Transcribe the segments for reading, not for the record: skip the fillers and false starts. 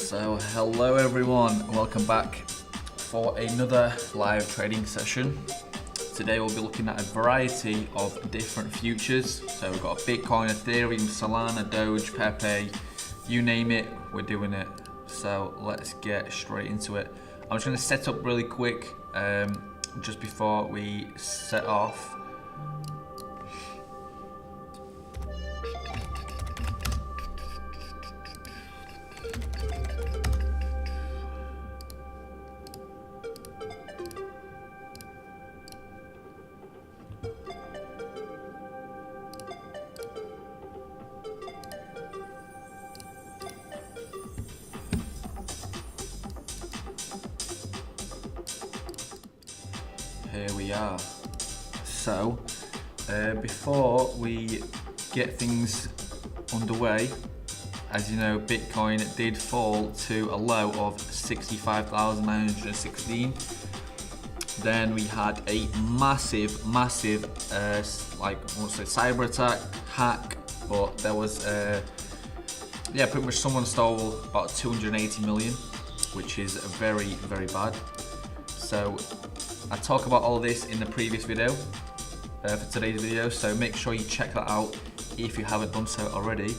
So hello everyone, welcome back for another live trading session. Today we'll be looking at a variety of different futures. So we've got Bitcoin, Ethereum, Solana, Doge, Pepe, you name it, we're doing it. So let's get straight into it. I'm just going to set up really quick just before we set off. Here we are. So before we get things underway, as you know, Bitcoin did fall to a low of 65,916. Then we had a massive like I won't say cyber attack, hack, but there was pretty much someone stole about 280 million, which is very bad. So I talk about all this in the previous video for today's video, so make sure you check that out if you haven't done so already.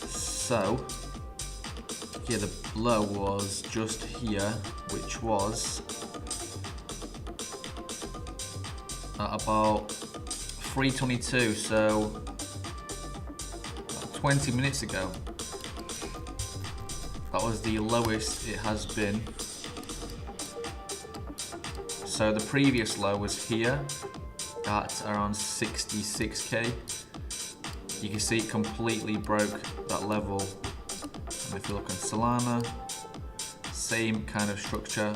So yeah, the low was just here, which was at about 322, so 20 minutes ago. That was the lowest it has been. So the previous low was here at around 66k. You can see it completely broke that level. And if you look on Solana, same kind of structure.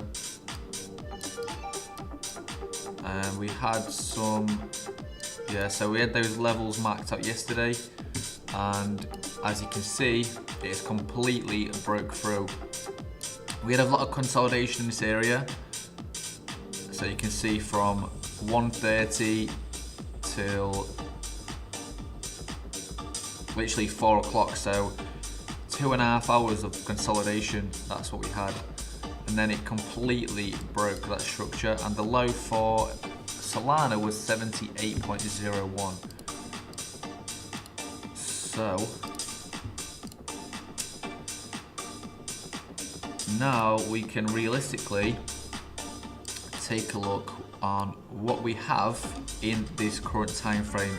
And we had some, so we had those levels marked out yesterday. And as you can see, it's completely broke through. We had a lot of consolidation in this area. So you can see from 1:30 till literally 4 o'clock, so 2.5 hours of consolidation, that's what we had. And then it completely broke that structure, and the low for Solana was 78.01. So now we can realistically take a look on what we have in this current time frame,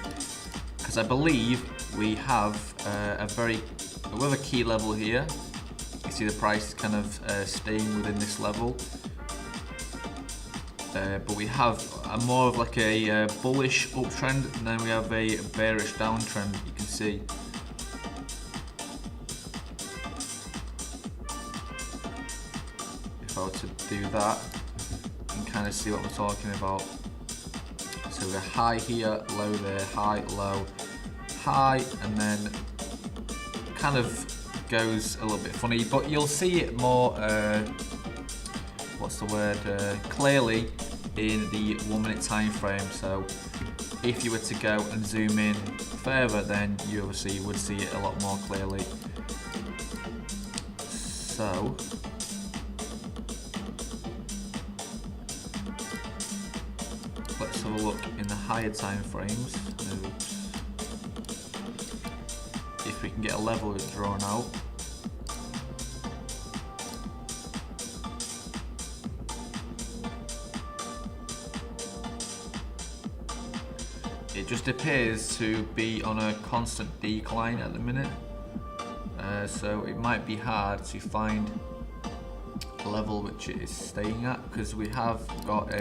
because I believe we have a key level here. You see the price kind of staying within this level, but we have more of like a bullish uptrend, and then we have a bearish downtrend. You can see. If I were to do that, kind of see what we're talking about. So we're high here, low there, high, low, high, and then kind of goes a little bit funny, but you'll see it more clearly in the 1 minute time frame. So if you were to go and zoom in further, then you obviously would see it a lot more clearly. So let's have a look in the higher time frames. If we can get a level drawn out. It just appears to be on a constant decline at the minute. So it might be hard to find a level which it is staying at, because we have got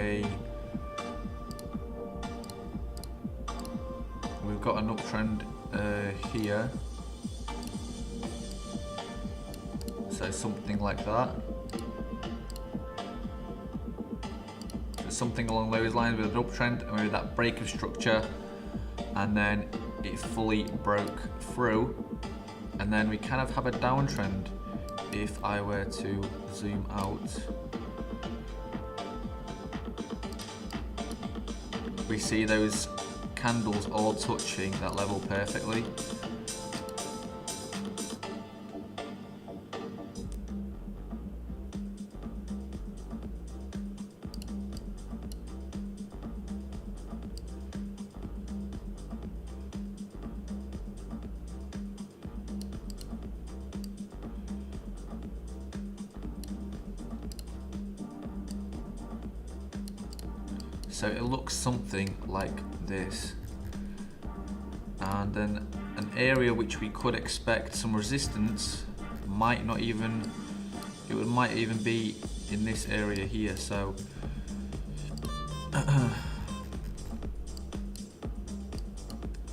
an uptrend here, so something like that, something along those lines with an uptrend, and maybe that break of structure, and then it fully broke through, and then we kind of have a downtrend. If I were to zoom out, we see those candles all touching that level perfectly. So it looks something like this. And then an area which we could expect some resistance might not even, it might even be in this area here. So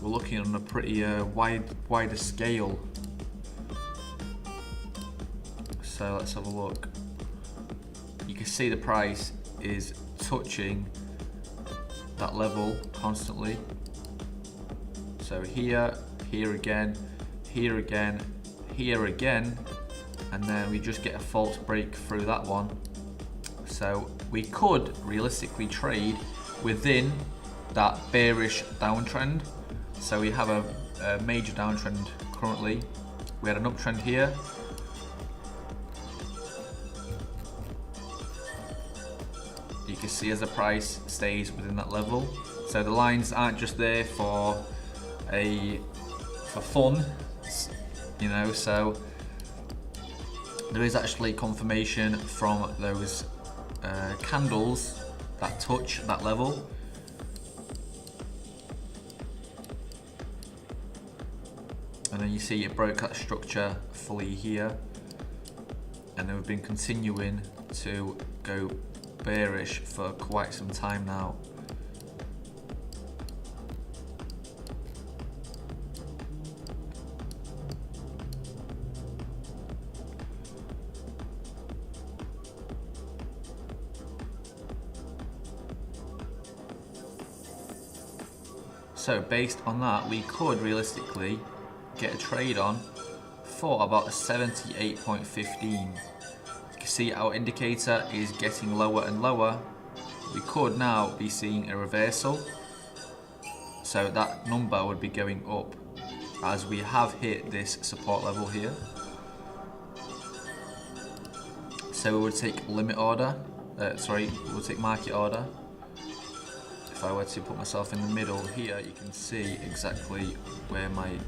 we're looking on a pretty wider scale. So let's have a look. You can see the price is touching that level constantly. So here, here again, here again, here again, and then we just get a false break through that one. So we could realistically trade within that bearish downtrend. So we have a major downtrend currently. We had an uptrend here. You can see as the price stays within that level. So the lines aren't just there for fun, you know. So there is actually confirmation from those candles that touch that level. And then you see it broke that structure fully here, and then we've been continuing to go bearish for quite some time now. So based on that, we could realistically get a trade on for about 78.15. You can see our indicator is getting lower and lower. We could now be seeing a reversal. So that number would be going up as we have hit this support level here. So we would take limit order, we would take market order. If I were to put myself in the middle here, you can see exactly where my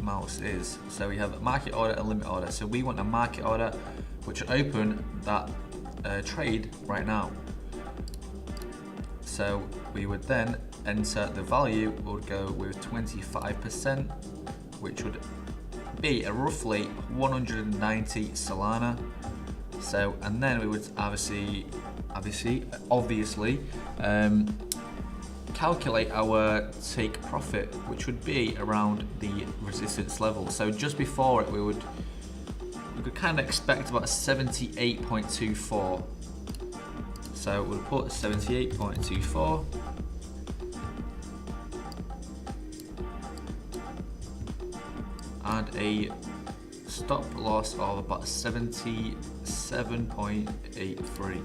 mouse is. So we have market order and limit order. So we want a market order which would open that trade right now. So we would then enter the value, we would go with 25%, which would be a roughly 190 Solana. So, and then we would obviously calculate our take profit, which would be around the resistance level. So just before it, we could kind of expect about 78.24. So we'll put 78.24. And a stop loss of about 77.83.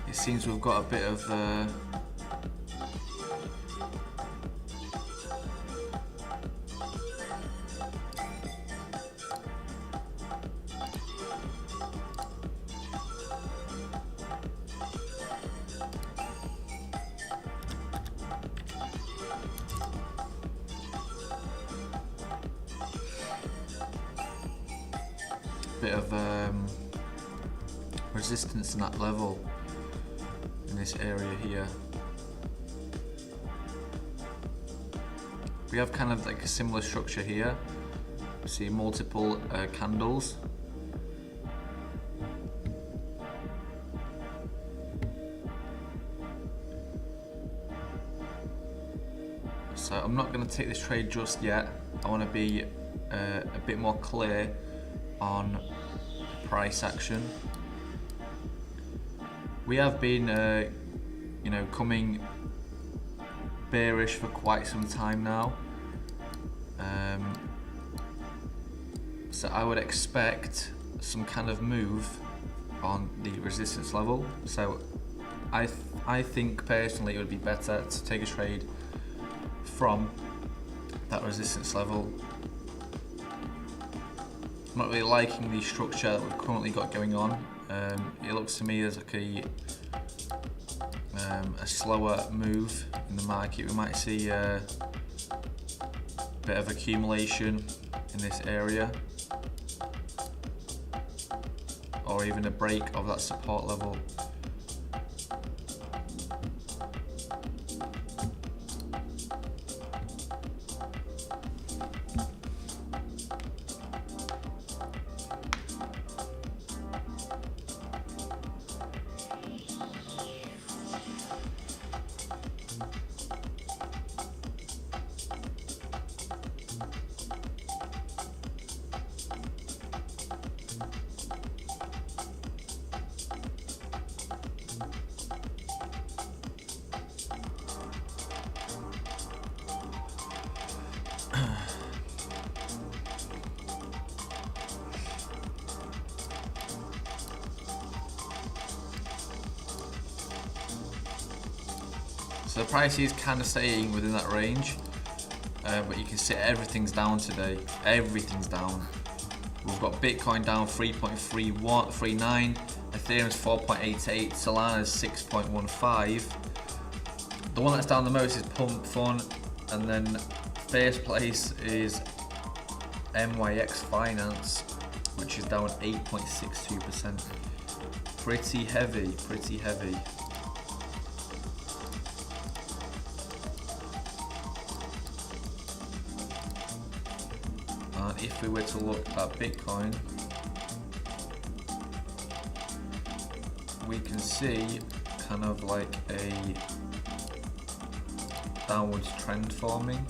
It seems we've got a bit of resistance in that level in this area here. We have kind of like a similar structure here. We see multiple candles. So I'm not going to take this trade just yet. I want to be a bit more clear on price action. We have been, you know, coming bearish for quite some time now. So I would expect some kind of move on the resistance level. So I think personally it would be better to take a trade from that resistance level. I'm not really liking the structure that we've currently got going on. It looks to me as like a slower move in the market. We might see a bit of accumulation in this area, or even a break of that support level. So the price is kind of staying within that range, but you can see everything's down today. Everything's down. We've got Bitcoin down 3.39, Ethereum's 4.88, Solana's 6.15. The one that's down the most is Pump Fun, and then first place is MYX Finance, which is down 8.62%. Pretty heavy, pretty heavy. And if we were to look at Bitcoin, we can see kind of like a downwards trend forming.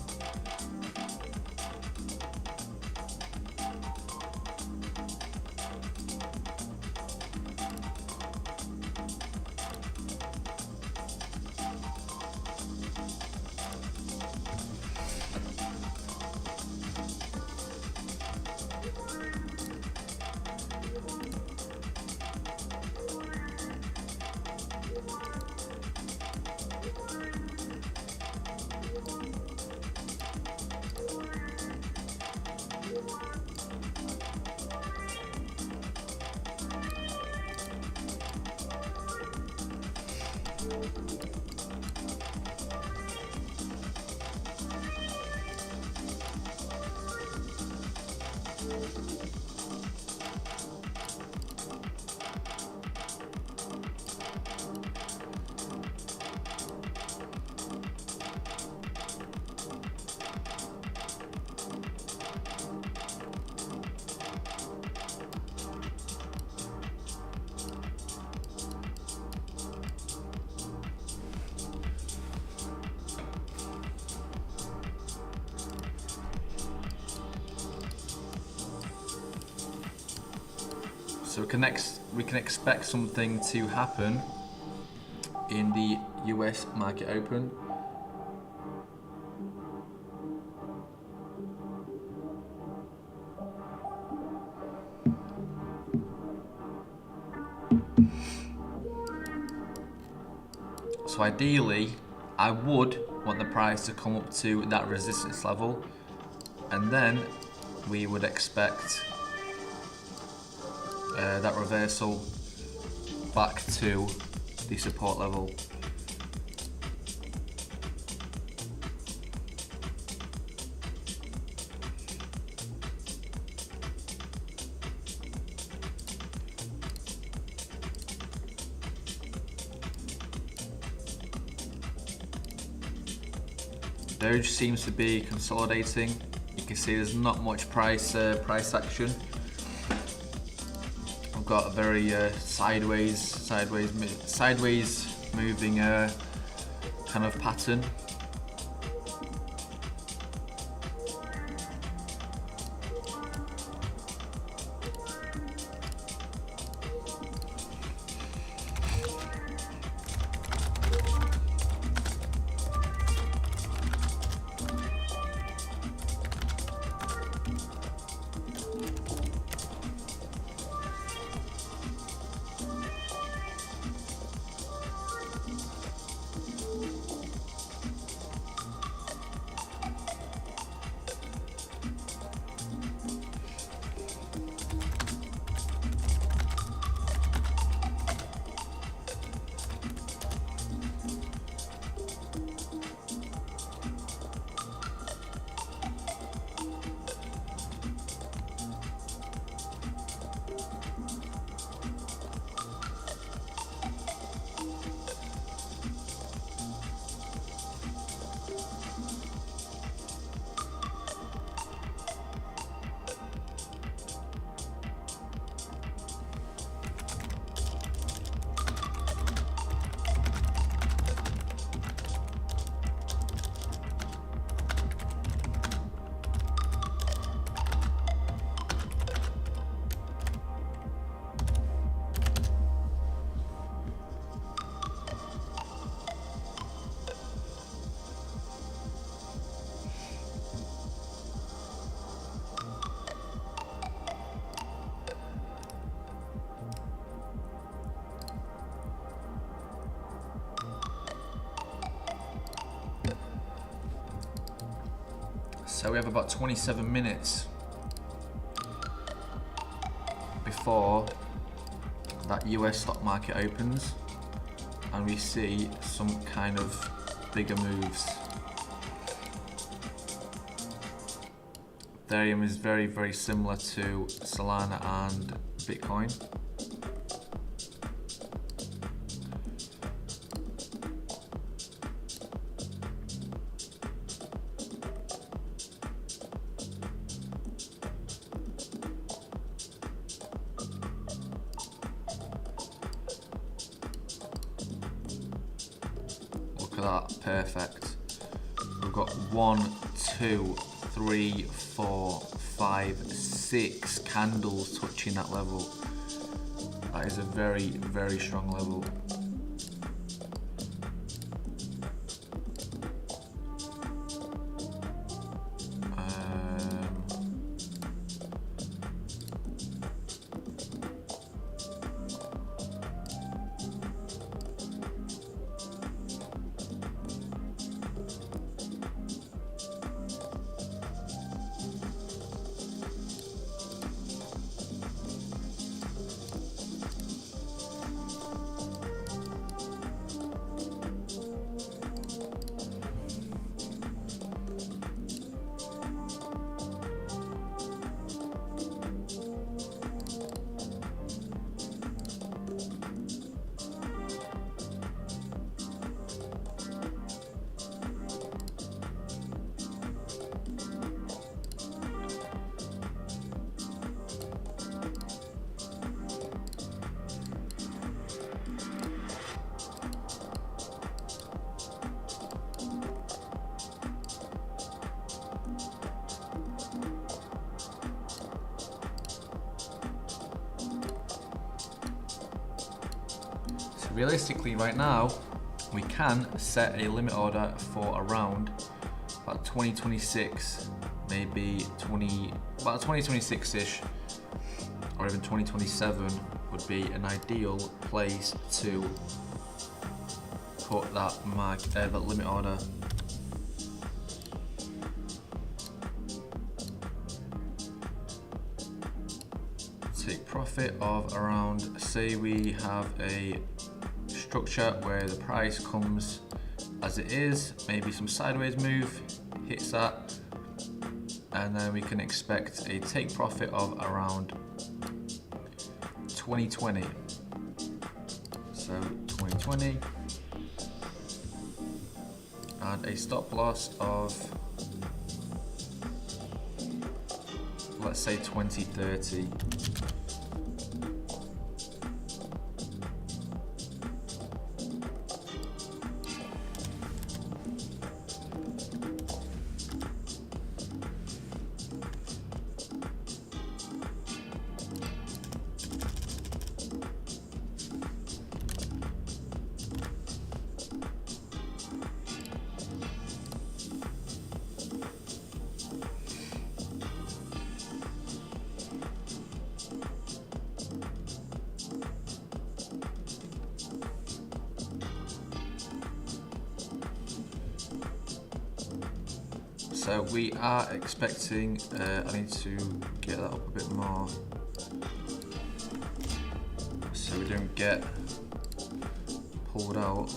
So we can expect something to happen in the US market open. So ideally, I would want the price to come up to that resistance level, and then we would expect that reversal back to the support level. Doge seems to be consolidating. You can see there's not much price action. I've got a very sideways moving kind of pattern. So we have about 27 minutes before that US stock market opens and we see some kind of bigger moves. Ethereum is very, very similar to Solana and Bitcoin. Look at that, perfect. We've got 1, 2, 3, 4, 5, 6 candles touching that level. That is a very, very strong level. Realistically right now, we can set a limit order for around about 2026, maybe about 2026-ish, or even 2027 would be an ideal place to put that that limit order. Take profit of around, say we have a structure where the price comes as it is, maybe some sideways move, hits that, and then we can expect a take profit of around 2020. So 2020, and a stop loss of, let's say 2030. So we are expecting, I need to get that up a bit more so we don't get pulled out.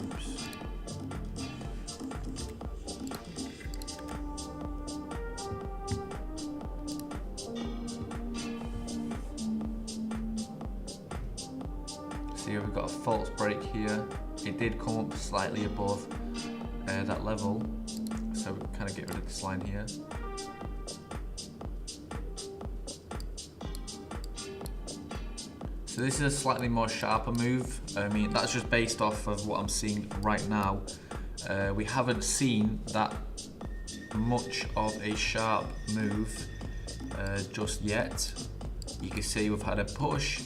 Oops. See, we've got a false break here. It did come up slightly above that level, so we can kind of get rid of this line here. So this is a slightly more sharper move. I mean, that's just based off of what I'm seeing right now. We haven't seen that much of a sharp move just yet. You can see we've had a push,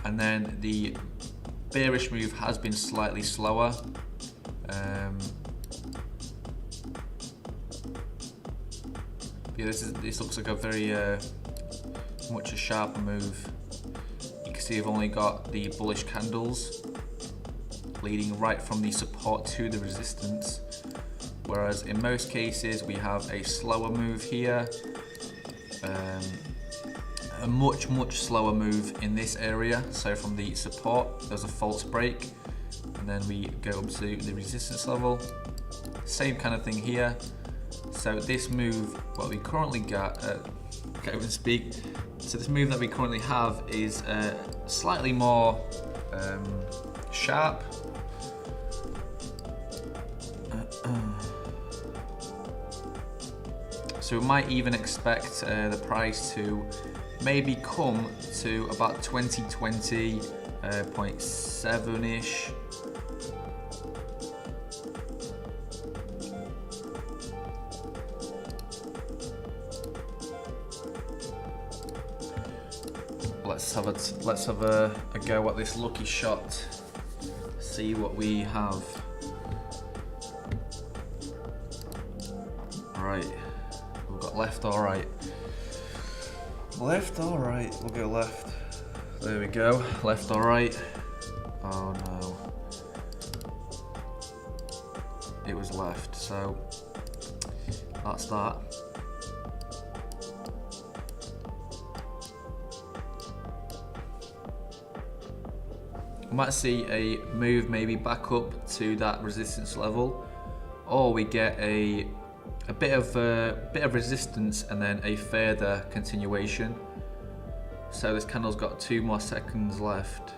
and then the bearish move has been slightly slower. Yeah, this looks like a very much a sharper move. You can see we've only got the bullish candles leading right from the support to the resistance, whereas in most cases we have a slower move here, a much slower move in this area. So from the support there's a false break, and then we go up to the resistance level, same kind of thing here. So this move, what we currently got, can't even speak. So this move that we currently have is slightly more sharp. So we might even expect the price to maybe come to about 2020.7-ish. Let's have a go at this lucky shot. See what we have. Right, we've got left or right. Left or right? We'll go left. There we go. Left or right? Oh no. It was left, so that's that. We might see a move maybe back up to that resistance level, or we get a bit of resistance and then a further continuation. So this candle's got 2 more seconds left.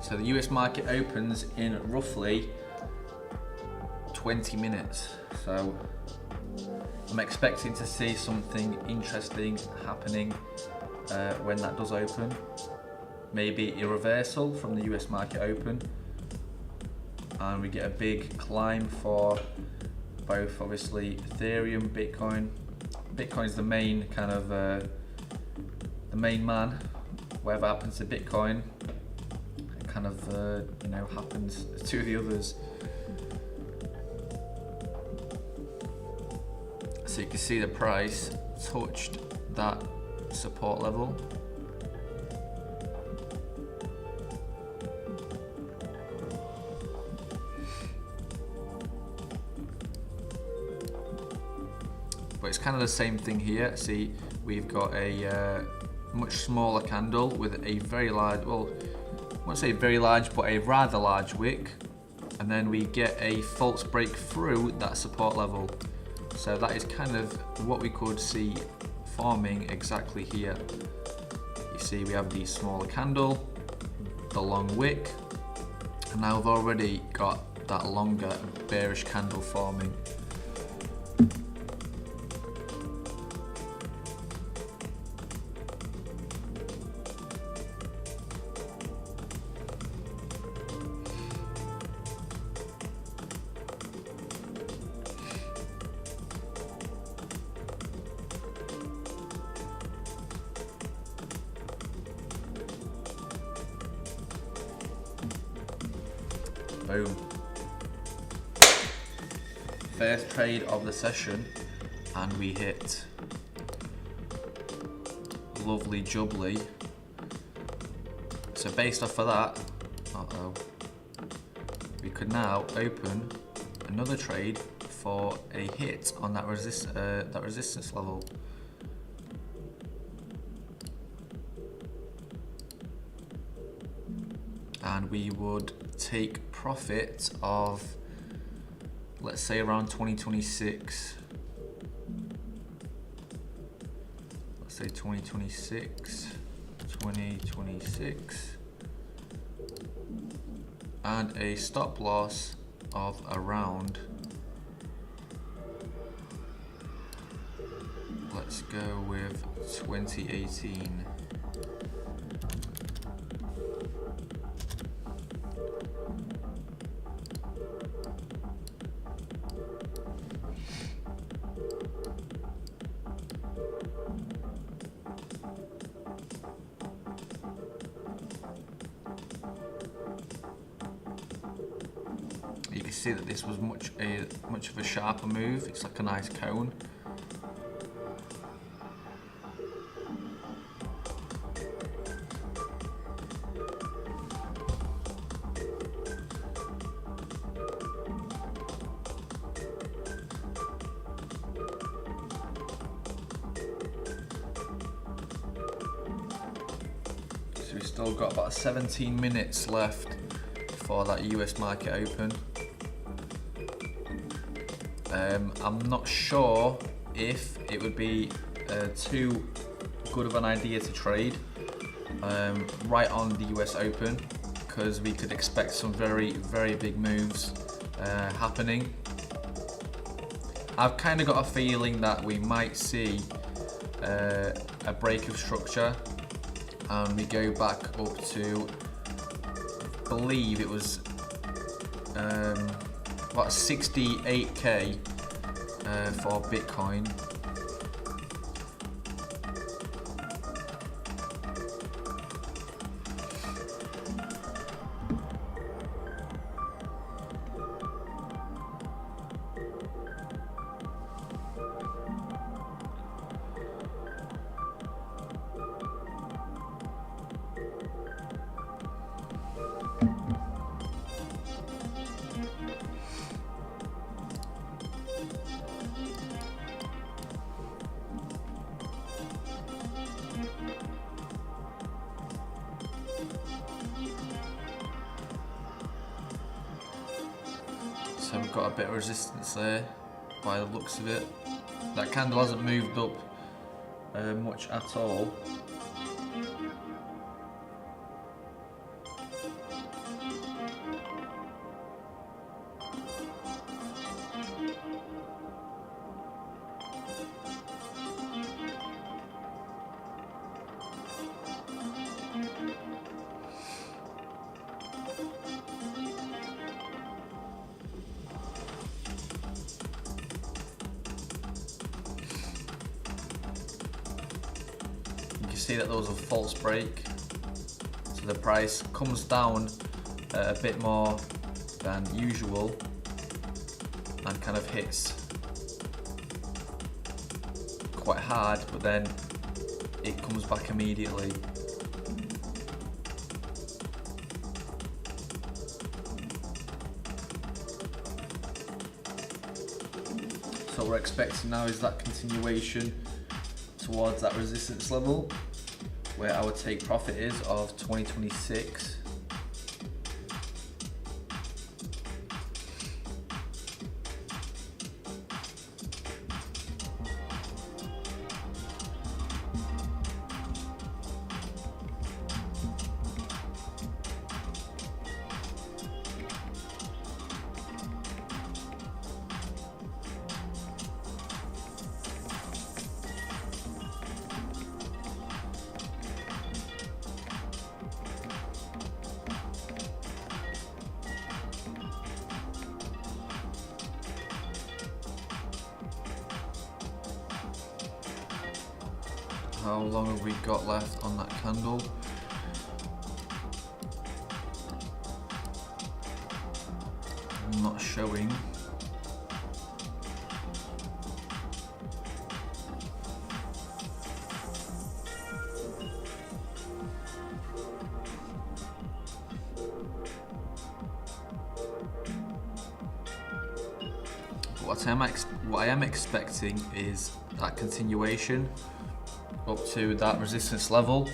So the US market opens in roughly 20 minutes. So I'm expecting to see something interesting happening when that does open. Maybe a reversal from the US market open, and we get a big climb for both, obviously, Ethereum, Bitcoin. Bitcoin's the main kind of the main man. Whatever happens to Bitcoin, it kind of you know, happens to the others. So you can see the price touched that support level. But it's kind of the same thing here. See, we've got a much smaller candle with a very large, well, I won't say very large, but a rather large wick. And then we get a false break through that support level. So that is kind of what we could see forming exactly here. You see we have the smaller candle, the long wick, and now we've already got that longer bearish candle forming. Boom. First trade of the session, and we hit lovely jubbly. So based off of that, we could now open another trade for a hit on that resistance level. And we would take profit of, let's say, around 2026. Let's say 2026, and a stop loss of around, let's go with 2018. You can see that this was much of a sharper move. It's like a nice cone. So we've still got about 17 minutes left for that US market open. I'm not sure if it would be too good of an idea to trade right on the US Open, because we could expect some very big moves happening. I've kind of got a feeling that we might see a break of structure and we go back up to, I believe it was about 68k for Bitcoin. So we've got a bit of resistance there by the looks of it. That candle hasn't moved up much at all. You can see that there was a false break. So the price comes down a bit more than usual and kind of hits quite hard, but then it comes back immediately. So what we're expecting now is that continuation towards that resistance level where our take profit is of 2026. How long have we got left on that candle? Not showing. What I am expecting is that continuation up to that resistance level.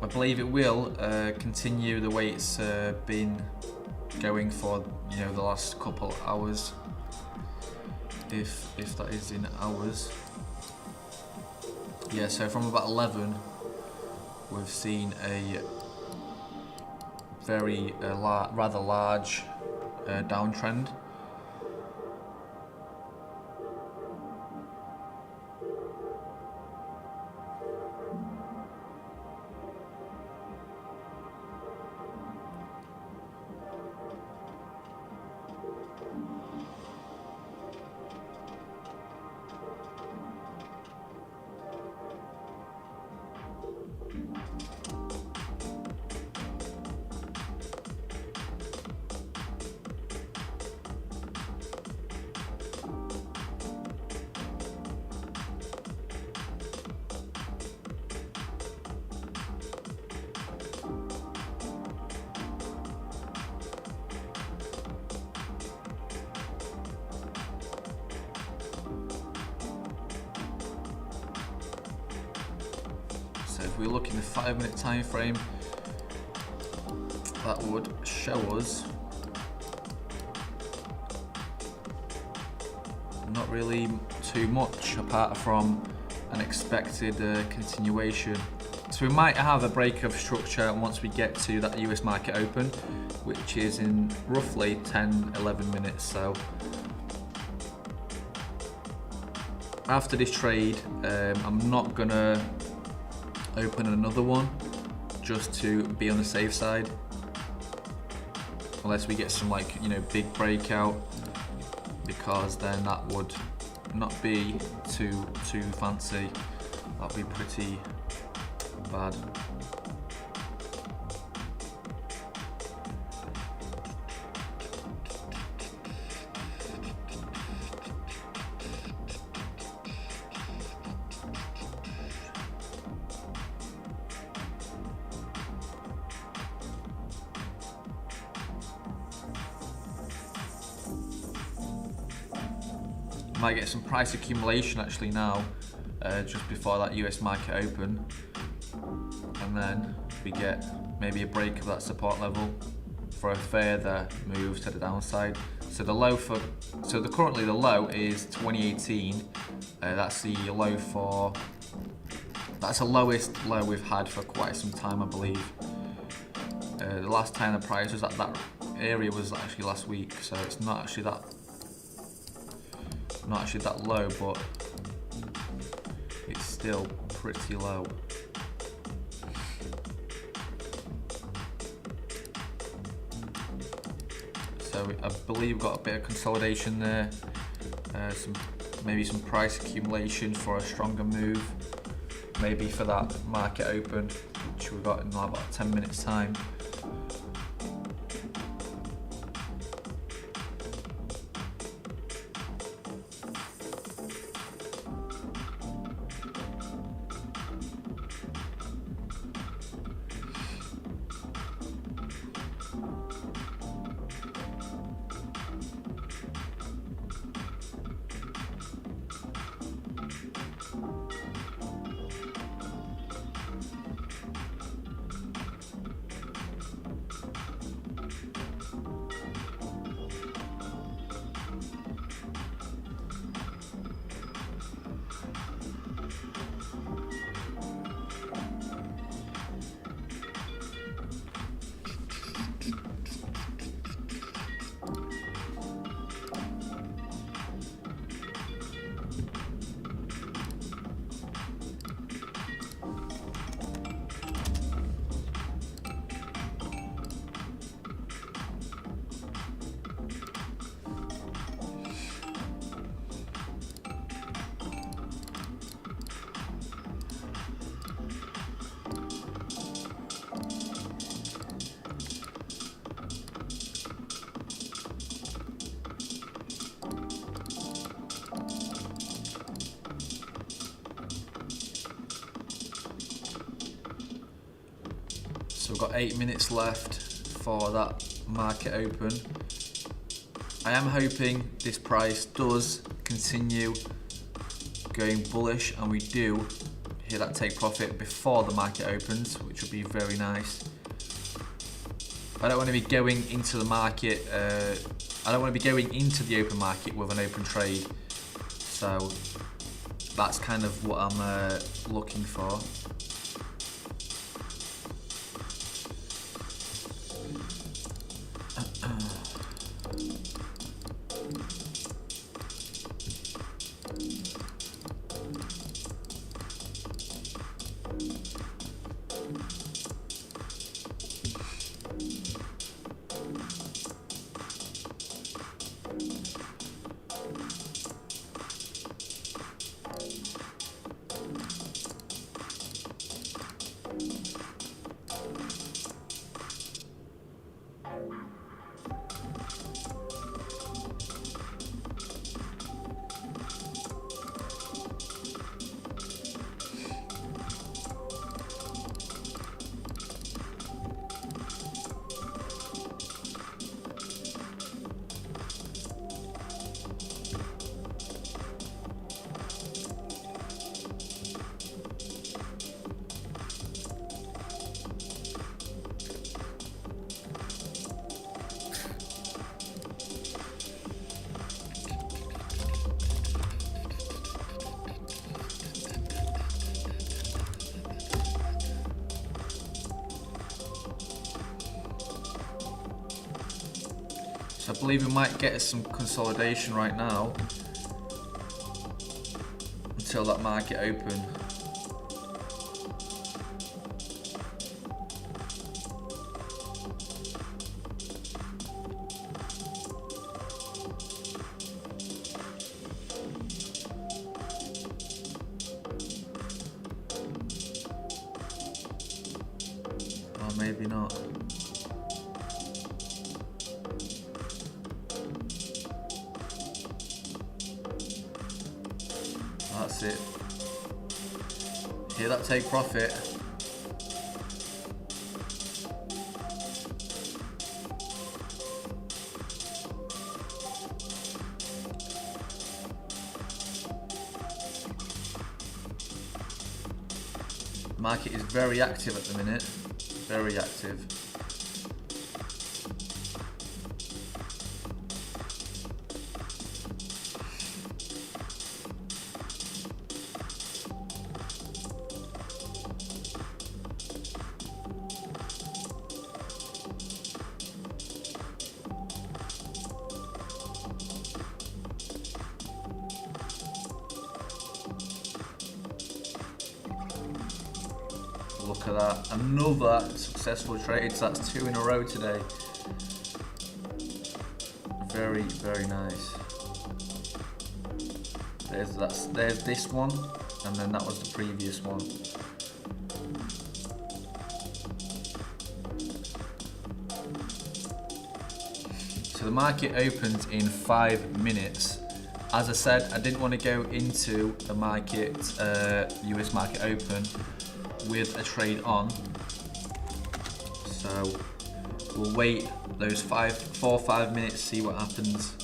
I believe it will continue the way it's been going for the last couple of hours, if that is in hours. Yeah, so from about 11 we've seen a very rather large downtrend. So if we look in the 5-minute time frame, that would show us not really too much apart from an expected continuation. So we might have a break of structure once we get to that US market open, which is in roughly 10-11 minutes. So after this trade, I'm not gonna open another one just to be on the safe side, unless we get some big breakout, because then that would not be too fancy. That'd be pretty bad. Might get some price accumulation actually now, just before that US market open, and then we get maybe a break of that support level for a further move to the downside. So currently the low is 2018. That's the low that's the lowest low we've had for quite some time, I believe. The last time the price was at that area was actually last week, so it's not actually that low, but it's still pretty low. So I believe we've got a bit of consolidation there, some maybe some price accumulation for a stronger move, maybe for that market open, which we've got in like about 10 minutes time. So we've got 8 minutes left for that market open. I am hoping this price does continue going bullish and we do hit that take profit before the market opens, which would be very nice. I don't want to be going into the market, I don't want to be going into the open market with an open trade. So that's kind of what I'm looking for. I believe we might get some consolidation right now until that market open. Or maybe not. That's it. Hear that take profit. Market is very active at the minute. Very active. Look at that, another successful trade. So that's 2 in a row today. Very, very nice. There's this one, and then that was the previous one. So the market opens in 5 minutes. As I said, I didn't want to go into the market, US market open, with a trade on. So we'll wait those 4 or 5 minutes, see what happens.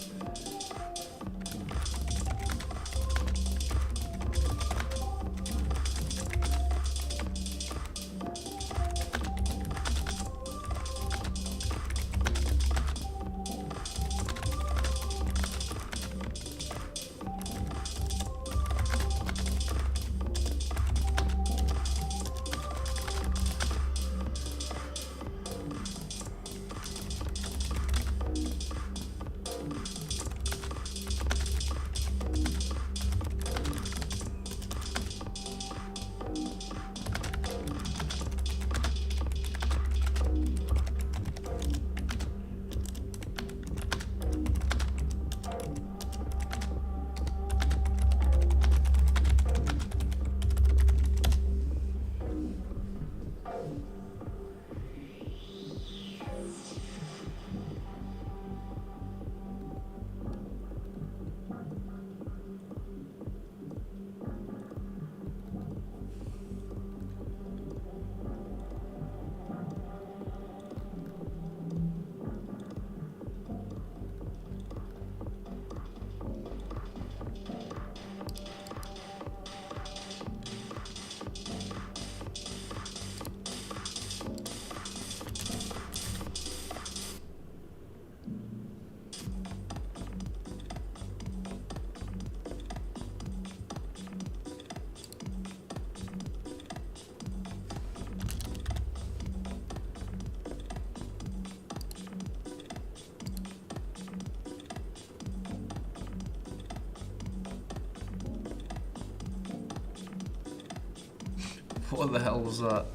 What the hell was that?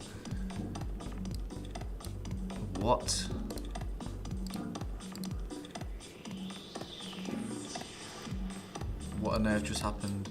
What? What on earth just happened?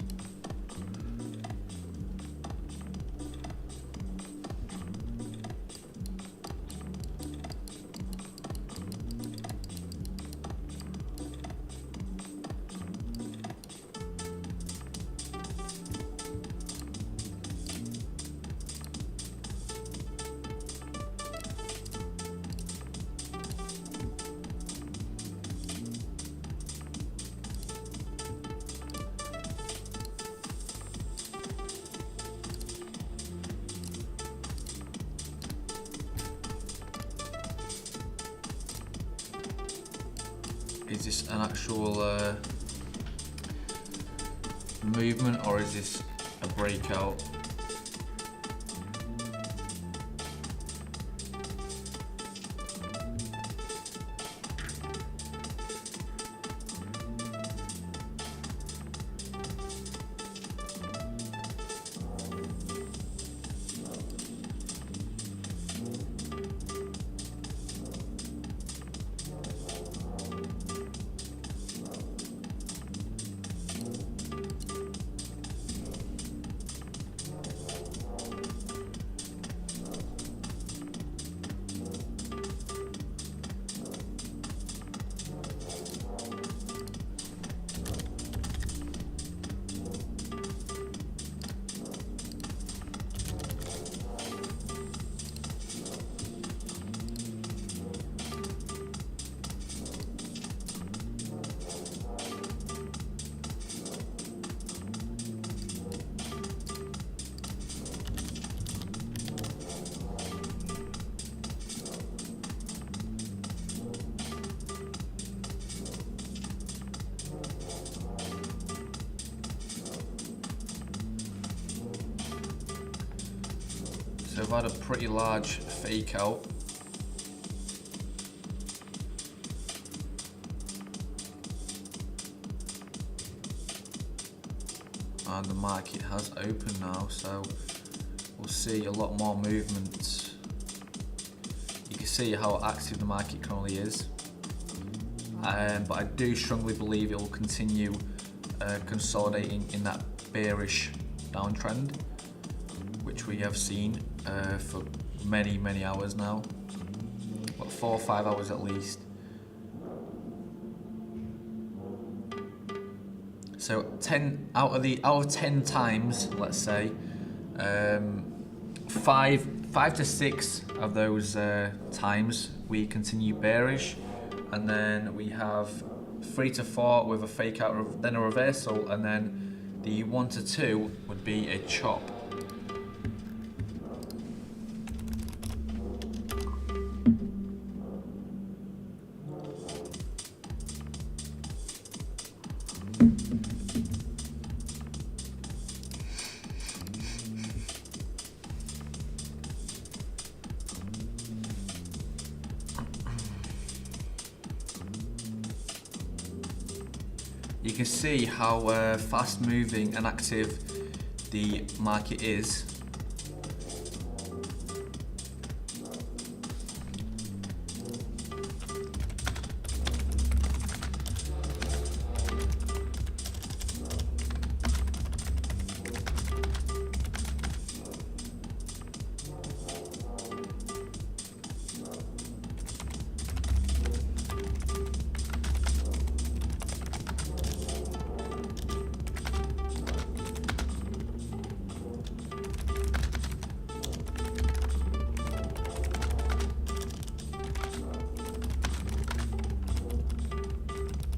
Is this an actual movement, or is this a breakout? So I've had a pretty large fake out. And the market has opened now, so we'll see a lot more movement. You can see how active the market currently is. But I do strongly believe it will continue consolidating in that bearish downtrend, which we have seen for many hours now, what, 4 or 5 hours at least. So 10 out of 10 times, let's say, 5 to 6 of those times we continue bearish, and then we have 3 to 4 with a fake out, then a reversal, and then the 1 to 2 would be a chop. You can see how fast moving and active the market is.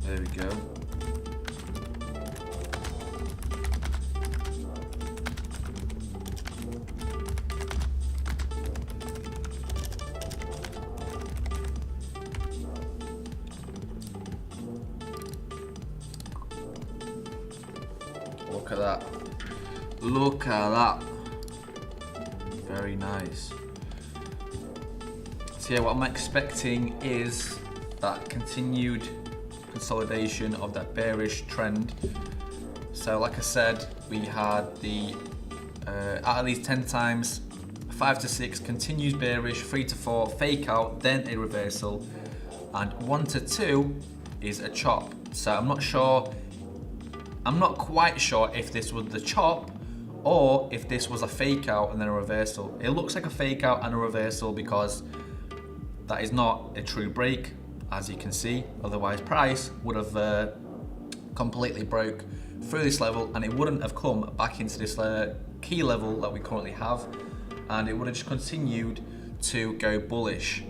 There we go. Look at that. Look at that. Very nice. So yeah, what I'm expecting is that continued consolidation of that bearish trend. So like I said, we had the out of these 10 times, 5 to 6 continues bearish, 3 to 4 fake out, then a reversal, and 1 to 2 is a chop. So I'm not quite sure if this was the chop or if this was a fake out and then a reversal. It looks like a fake out and a reversal because that is not a true break, as you can see. Otherwise price would have completely broke through this level and it wouldn't have come back into this key level that we currently have, and it would have just continued to go bullish.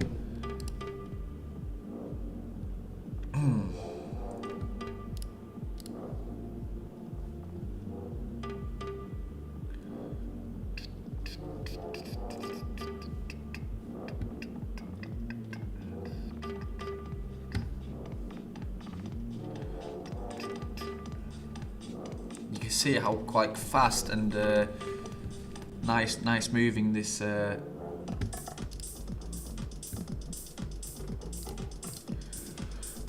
See how quite fast and nice moving this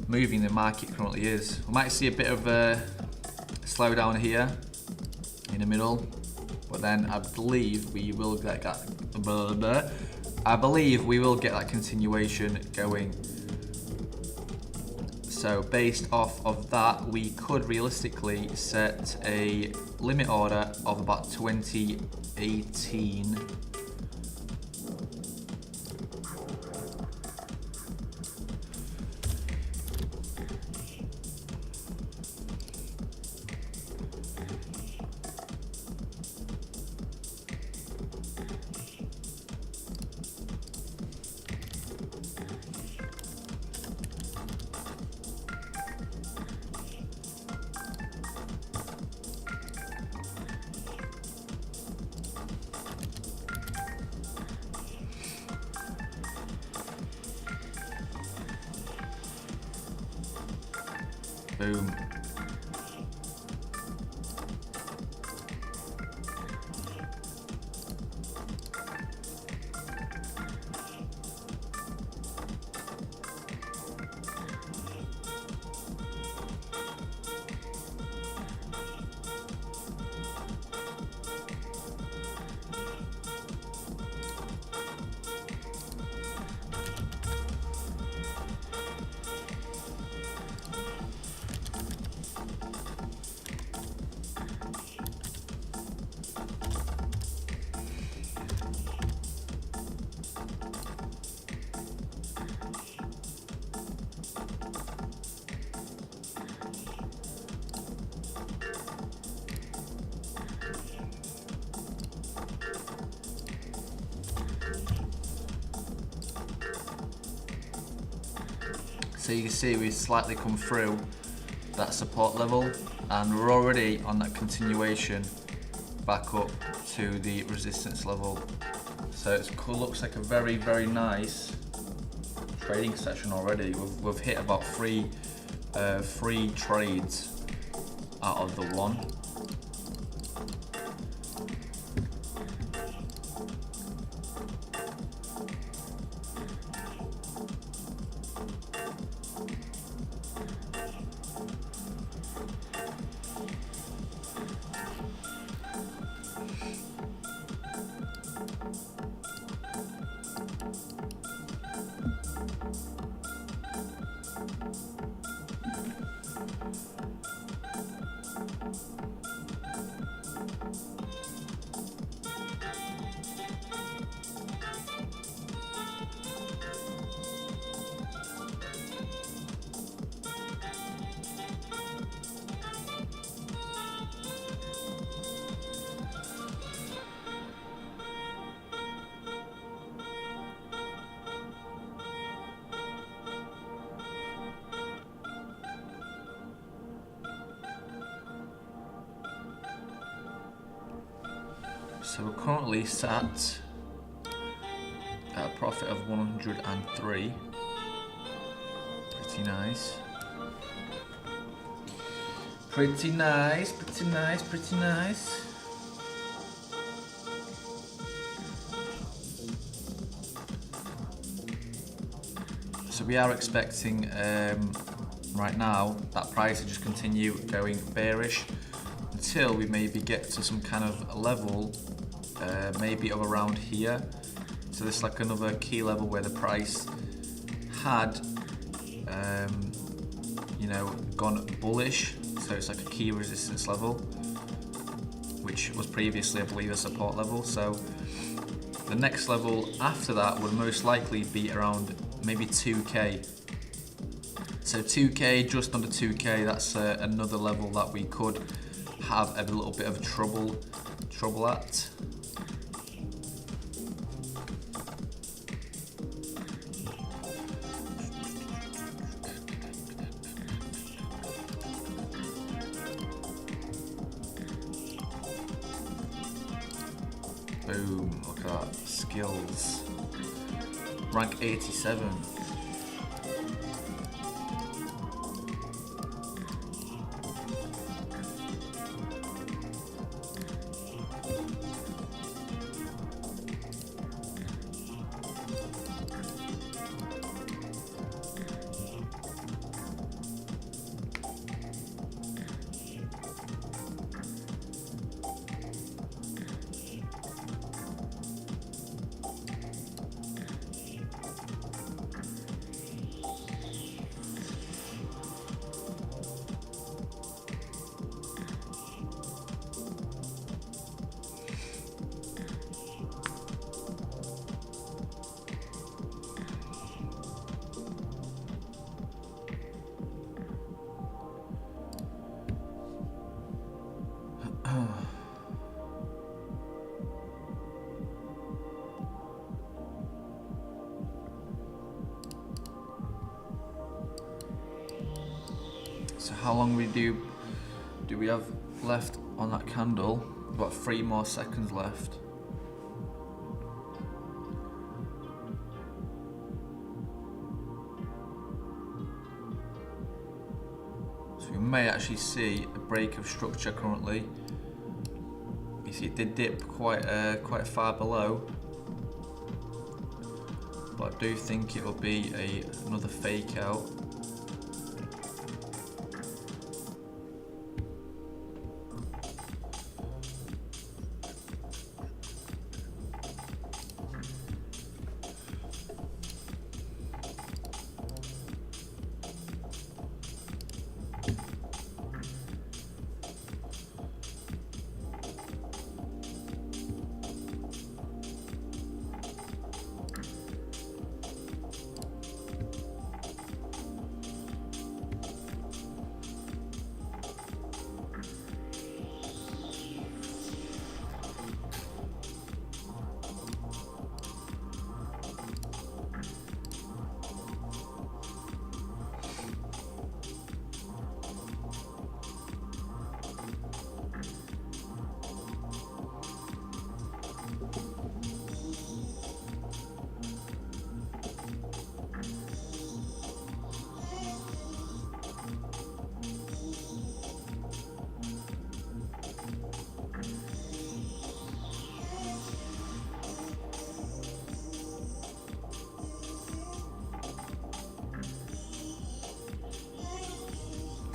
moving the market currently is. We might see a bit of a slowdown here in the middle, but then I believe we will get that. I believe we will get that continuation going. So based off of that, we could realistically set a limit order of about 2018. Boom. So you can see we've slightly come through that support level, and we're already on that continuation back up to the resistance level. So it looks like a very, very nice trading session already. We've hit about three trades out of the one. So we're currently sat at a profit of 103. Pretty nice. Pretty nice, pretty nice, pretty nice. So we are expecting right now that price to just continue going bearish until we maybe get to some kind of level, maybe of around here. So this is like another key level where the price had, you know, gone bullish. So it's like a key resistance level, which was previously, I believe, a support level. So the next level after that would most likely be around maybe 2K. So 2K, just under 2K, that's another level that we could have a little bit of trouble at. Boom, look at that, skills. Rank 87. So how long do we have left on that candle? We've got 3 more seconds left. So we may actually see a break of structure currently. You see it did dip quite far below, but I do think it will be another fake out.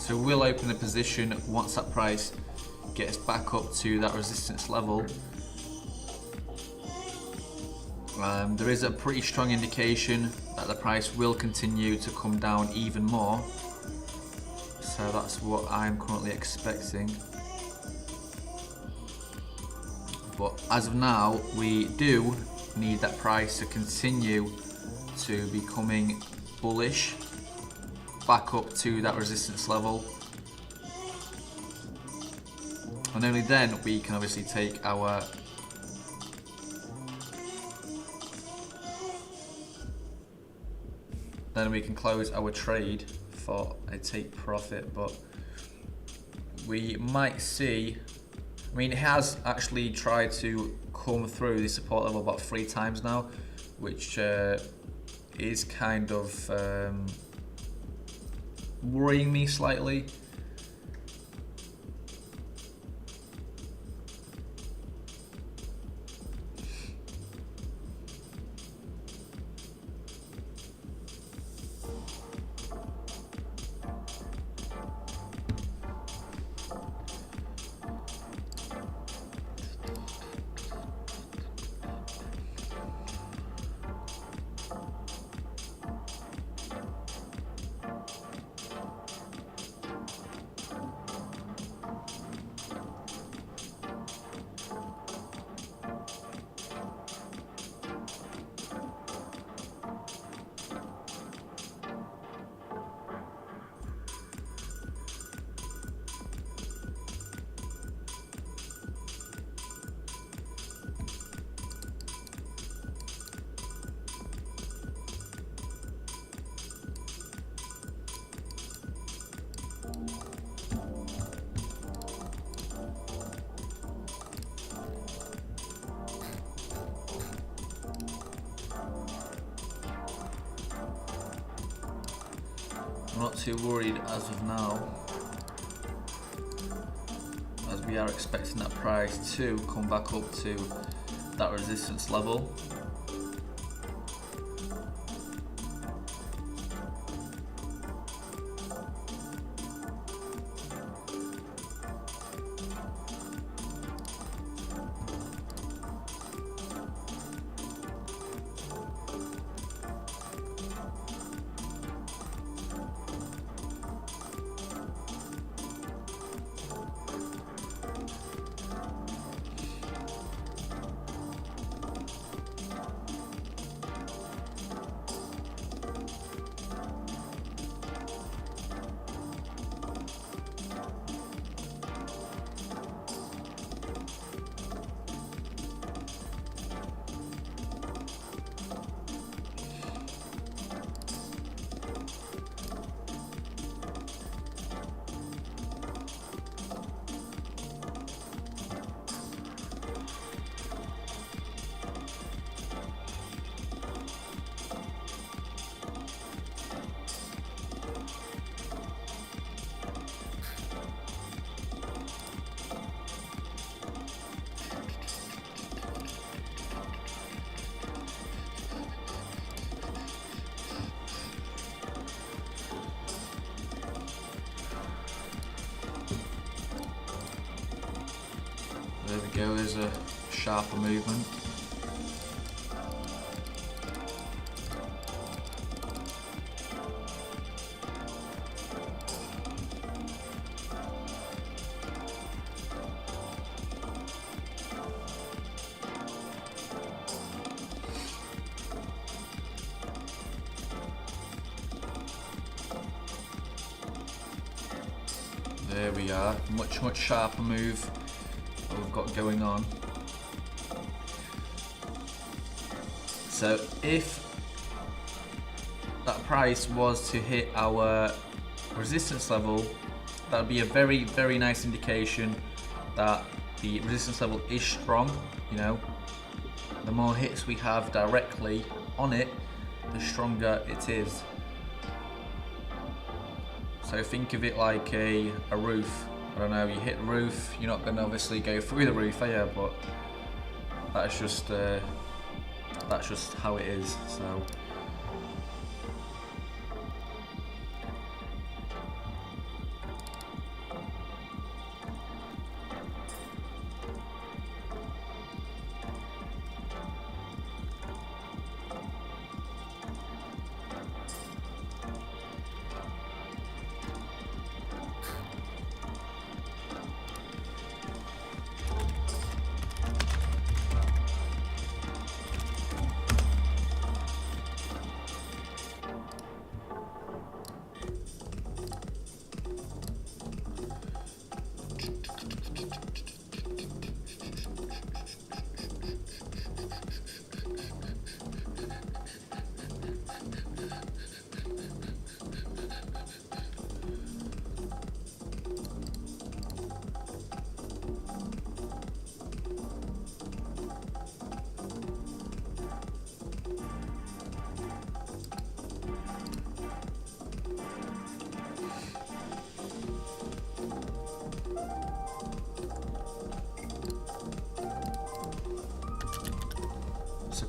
So we'll open a position once that price gets back up to that resistance level. There is a pretty strong indication that the price will continue to come down even more. So that's what I'm currently expecting. But as of now, we do need that price to continue to becoming bullish back up to that resistance level. And only then we can obviously take our then we can close our trade for a take profit. But we might see, I mean, it has actually tried to come through the support level about 3 times now, which is kind of worrying me slightly. I'm not too worried as of now, as we are expecting that price to come back up to that resistance level. There we go, there's a sharper movement. There we are, much sharper move that we've got going on. So if that price was to hit our resistance level, that would be a very nice indication that the resistance level is strong. You know, the more hits we have directly on it, the stronger it is. So think of it like a roof. I don't know, you hit the roof, you're not going to obviously go through the roof, are you? But that's just how it is. So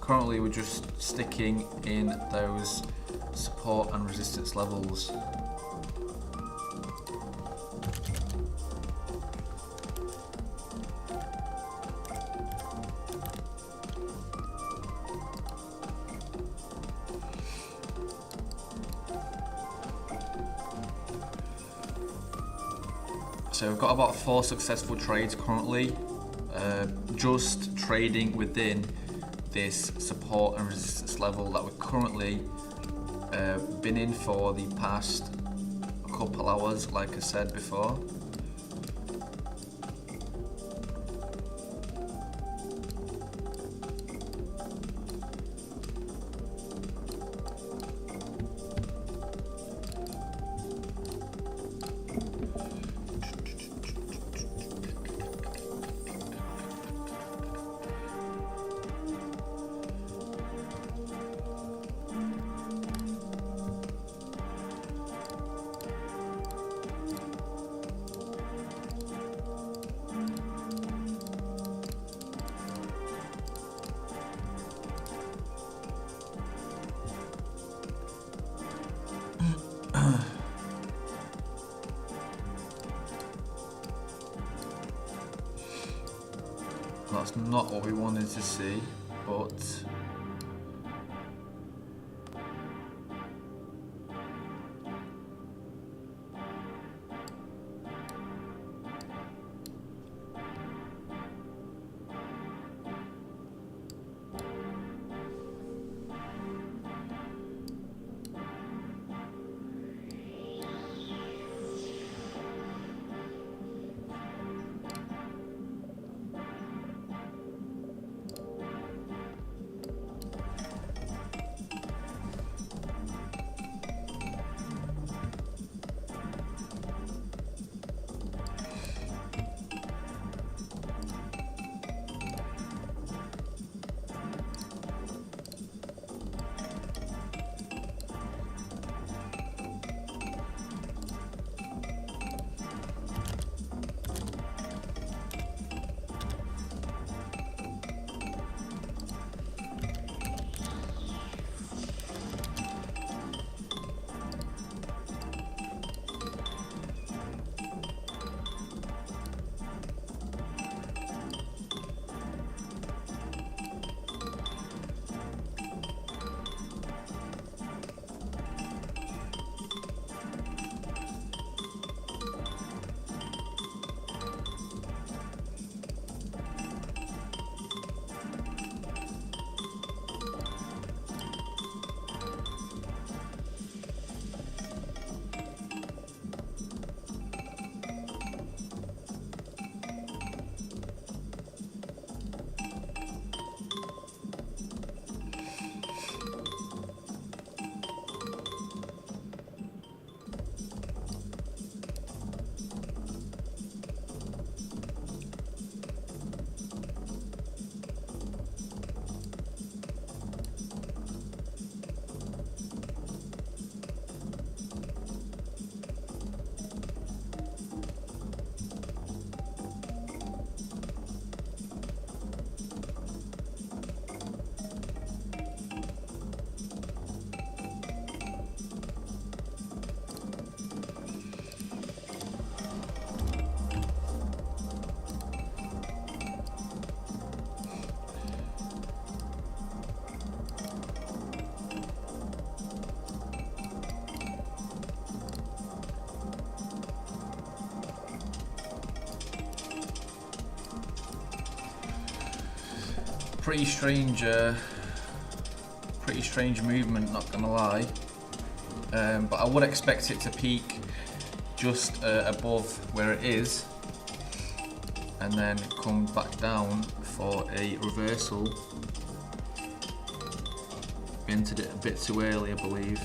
currently we're just sticking in those support and resistance levels. So we've got about 4 successful trades currently, just trading within this support and resistance level that we're currently been in for the past couple hours, like I said before. That's not what we wanted to see, but pretty strange movement, not gonna lie. But I would expect it to peak just above where it is and then come back down for a reversal. Entered it a bit too early, I believe.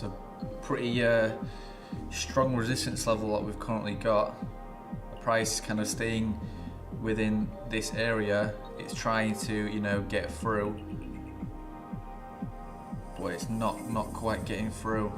It's a pretty strong resistance level that we've currently got. The price kind of staying within this area. It's trying to, you know, get through, but it's not quite getting through.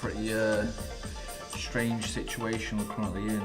Pretty strange situation we're currently in.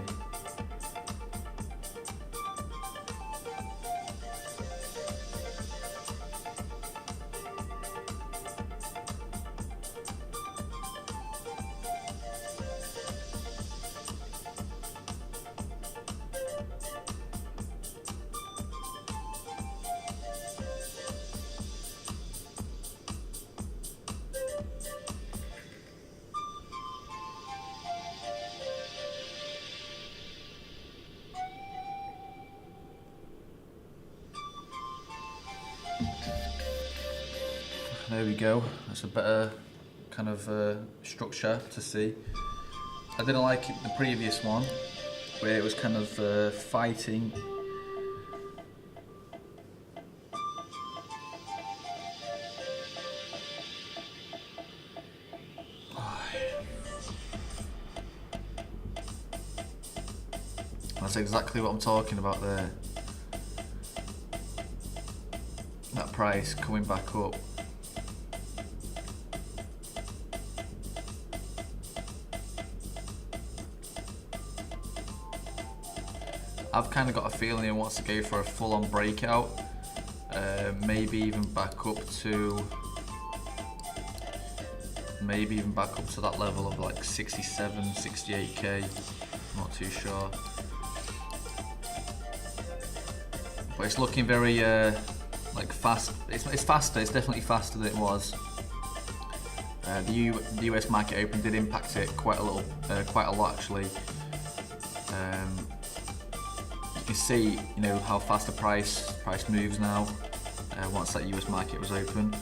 we go. That's a better kind of structure to see. I didn't like the previous one where it was kind of fighting. That's exactly what I'm talking about there. That price coming back up. I've kind of got a feeling he wants to go for a full-on breakout. Maybe even back up to that level of like 67, 68k. Not too sure. But it's looking very like fast. It's faster. It's definitely faster than it was. The US market open did impact it quite a lot actually. You can see, you know, how fast the price moves now once that US market was open.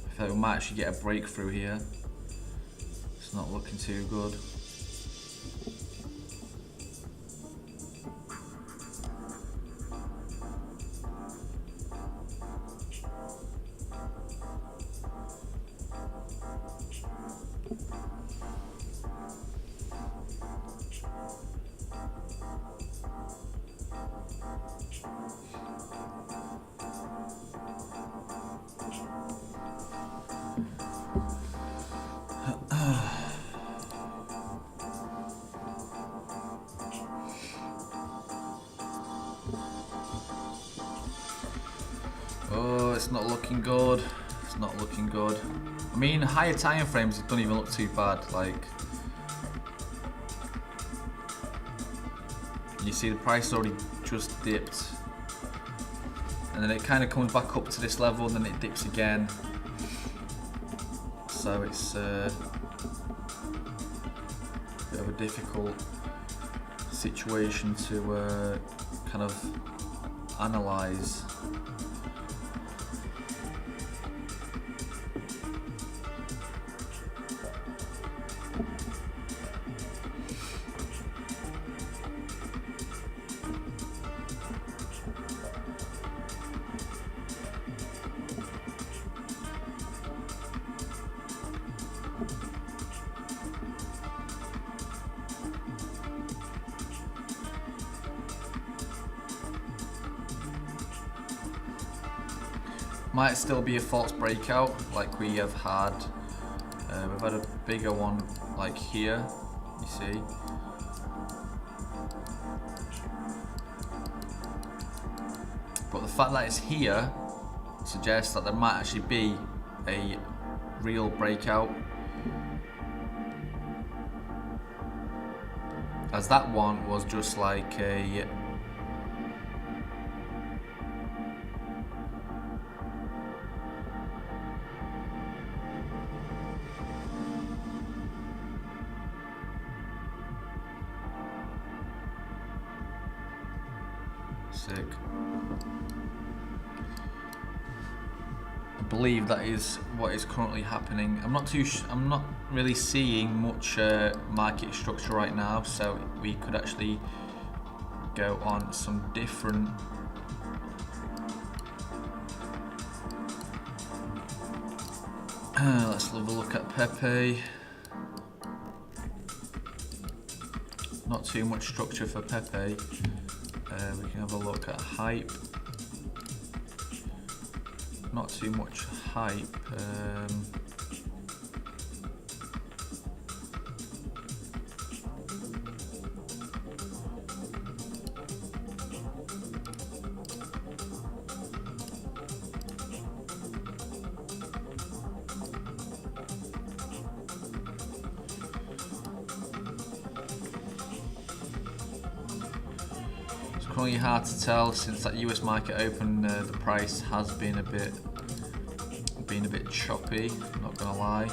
I feel like we might actually get a breakthrough here. It's not looking too good. Oh, it's not looking good. It's not looking good. I mean, higher time frames don't even look too bad. Like, you see the price already just dipped, and then it kind of comes back up to this level, and then it dips again. So it's a bit of a difficult situation to kind of analyze. Might still be a false breakout like we have had. We've had a bigger one like here, you see. But the fact that it's here suggests that there might actually be a real breakout. As that one was just like a sick. I believe that is what is currently happening. I'm not really seeing much market structure right now, so we could actually go on some different Let's have a look at Pepe. Not too much structure for Pepe. We can have a look at hype. Not too much hype. It's currently hard to tell since that US market open. The price has been a bit choppy. Not gonna lie.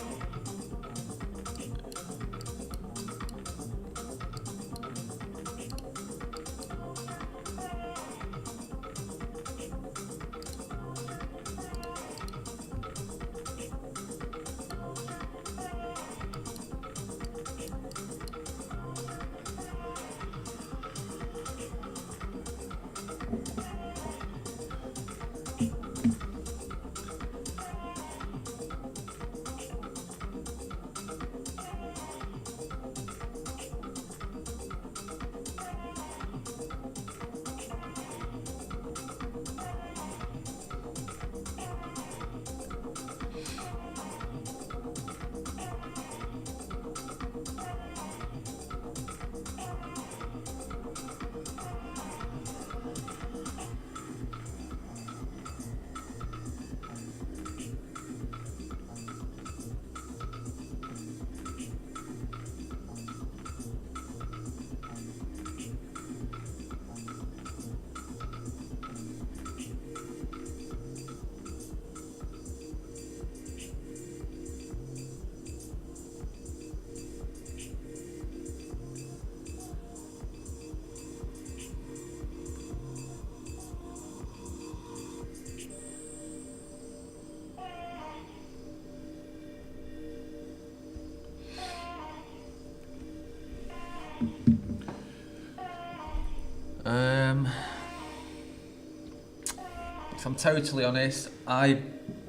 If I'm totally honest, I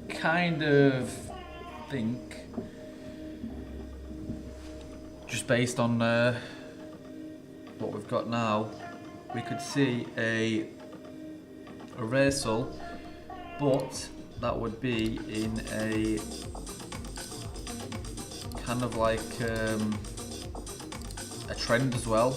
kind of think, just based on what we've got now, we could see a reversal, but that would be in a kind of like a trend as well.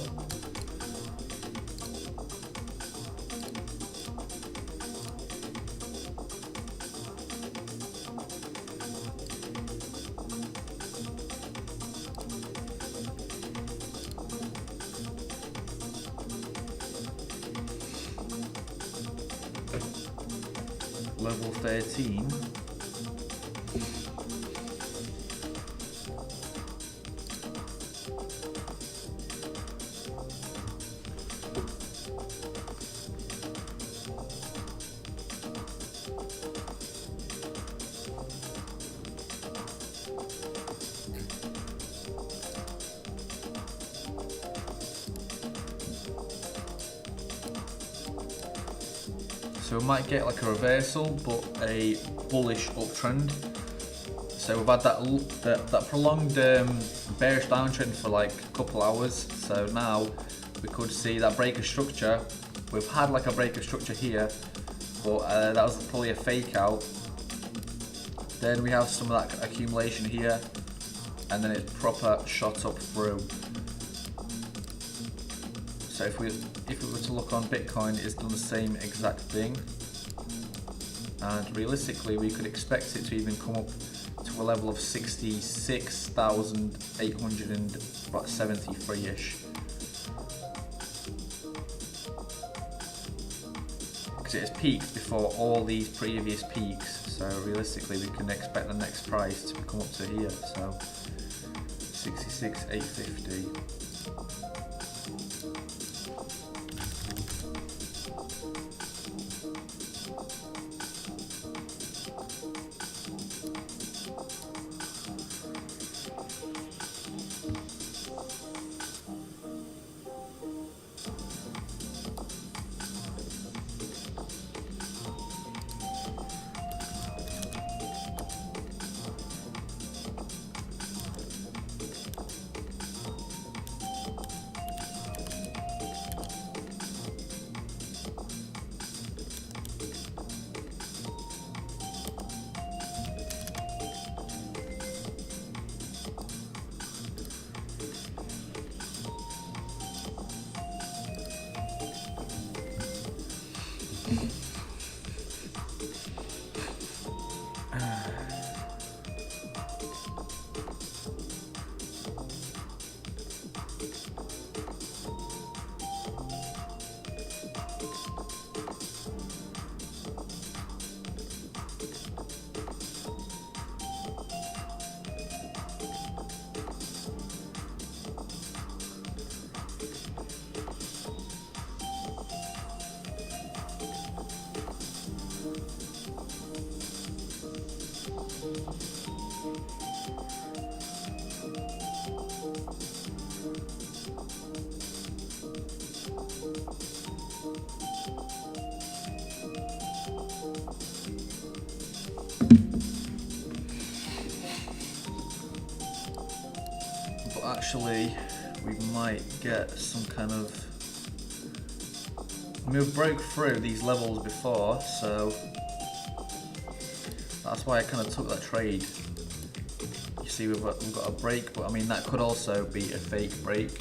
Level 13. So we might get like a reversal, but a bullish uptrend. So we've had that prolonged bearish downtrend for like a couple hours. So now we could see that break of structure. We've had like a break of structure here, but that was probably a fake out. Then we have some of that accumulation here, and then it's proper shot up through. So if we were to look on Bitcoin, it's done the same exact thing, and realistically we could expect it to even come up to a level of 66,873-ish, because it has peaked before all these previous peaks. So realistically we can expect the next price to come up to here, so 66,850. actually we might get some kind of... We've broke through these levels before, so that's why I kind of took that trade. You see, we've got a break, but I mean that could also be a fake break.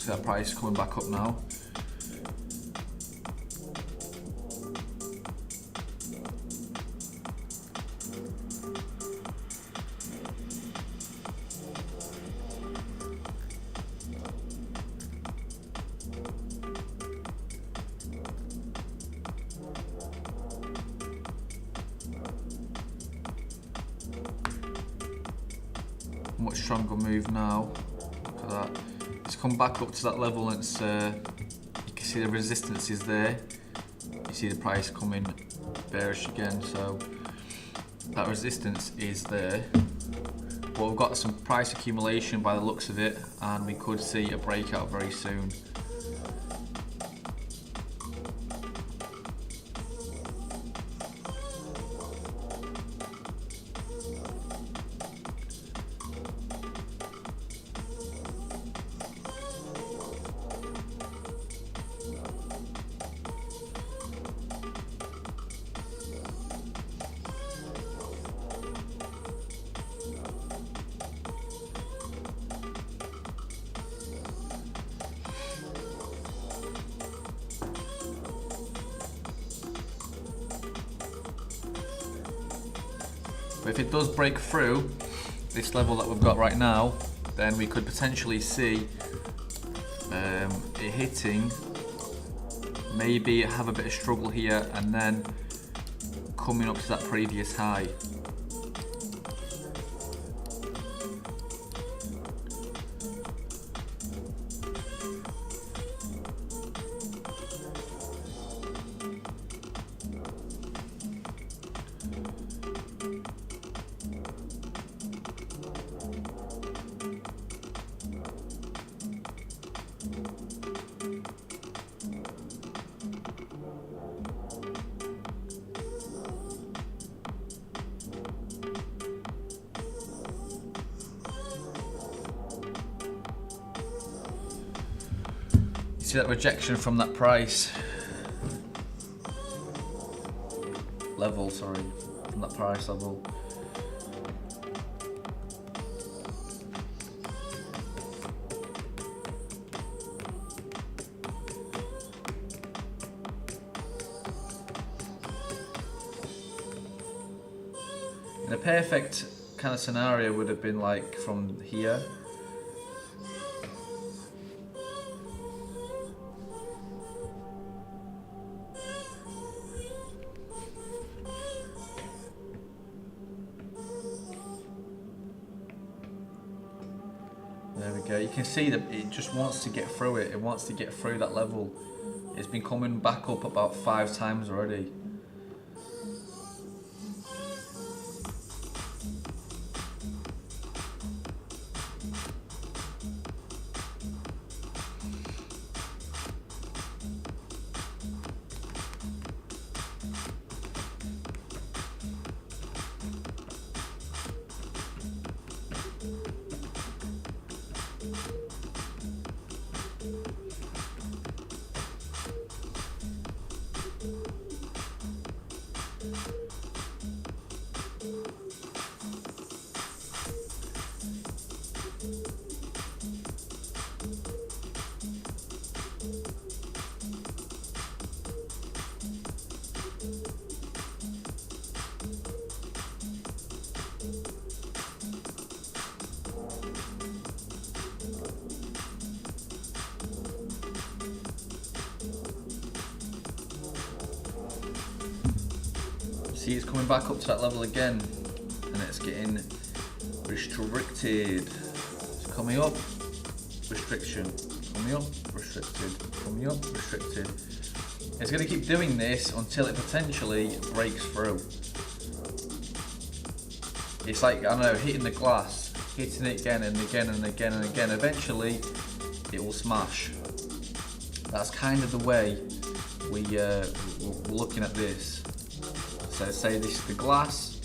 See that price coming back up now. Much stronger move now. Look at that. It's come back up to that level, and it's you can see the resistance is there. You see the price coming bearish again, so that resistance is there. But we've got some price accumulation by the looks of it, and we could see a breakout very soon. But if it does break through this level that we've got right now, then we could potentially see it hitting, maybe have a bit of struggle here, and then coming up to that previous high. See that rejection from that price level, sorry, from that price level. In a perfect kind of scenario would have been like from here. There we go. You can see that it just wants to get through it. It wants to get through that level. It's been coming back up about 5 times already. See, it's coming back up to that level again, and it's getting restricted. It's coming up, restriction, coming up, restricted, coming up, restricted. It's going to keep doing this until it potentially breaks through. It's like, I don't know, hitting the glass, hitting it again and again and again and again. Eventually, it will smash. That's kind of the way we're looking at this. So say this is the glass.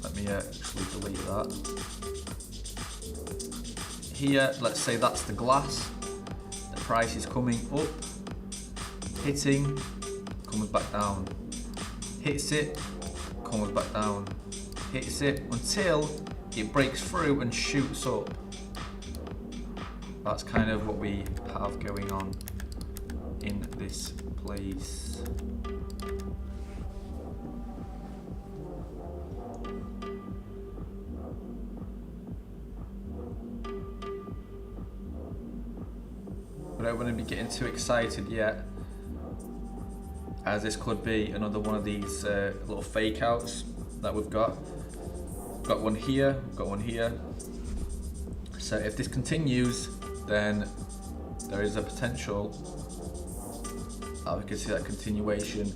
Let me actually delete that. Here, let's say that's the glass. The price is coming up, hitting, comes back down. Hits it, comes back down. Hits it until it breaks through and shoots up. that's kind of what we have going on in this place. But I wouldn't be getting too excited yet, as this could be another one of these little fake outs that we've got. Got one here, got one here. So if this continues, then there is a potential that we can see that continuation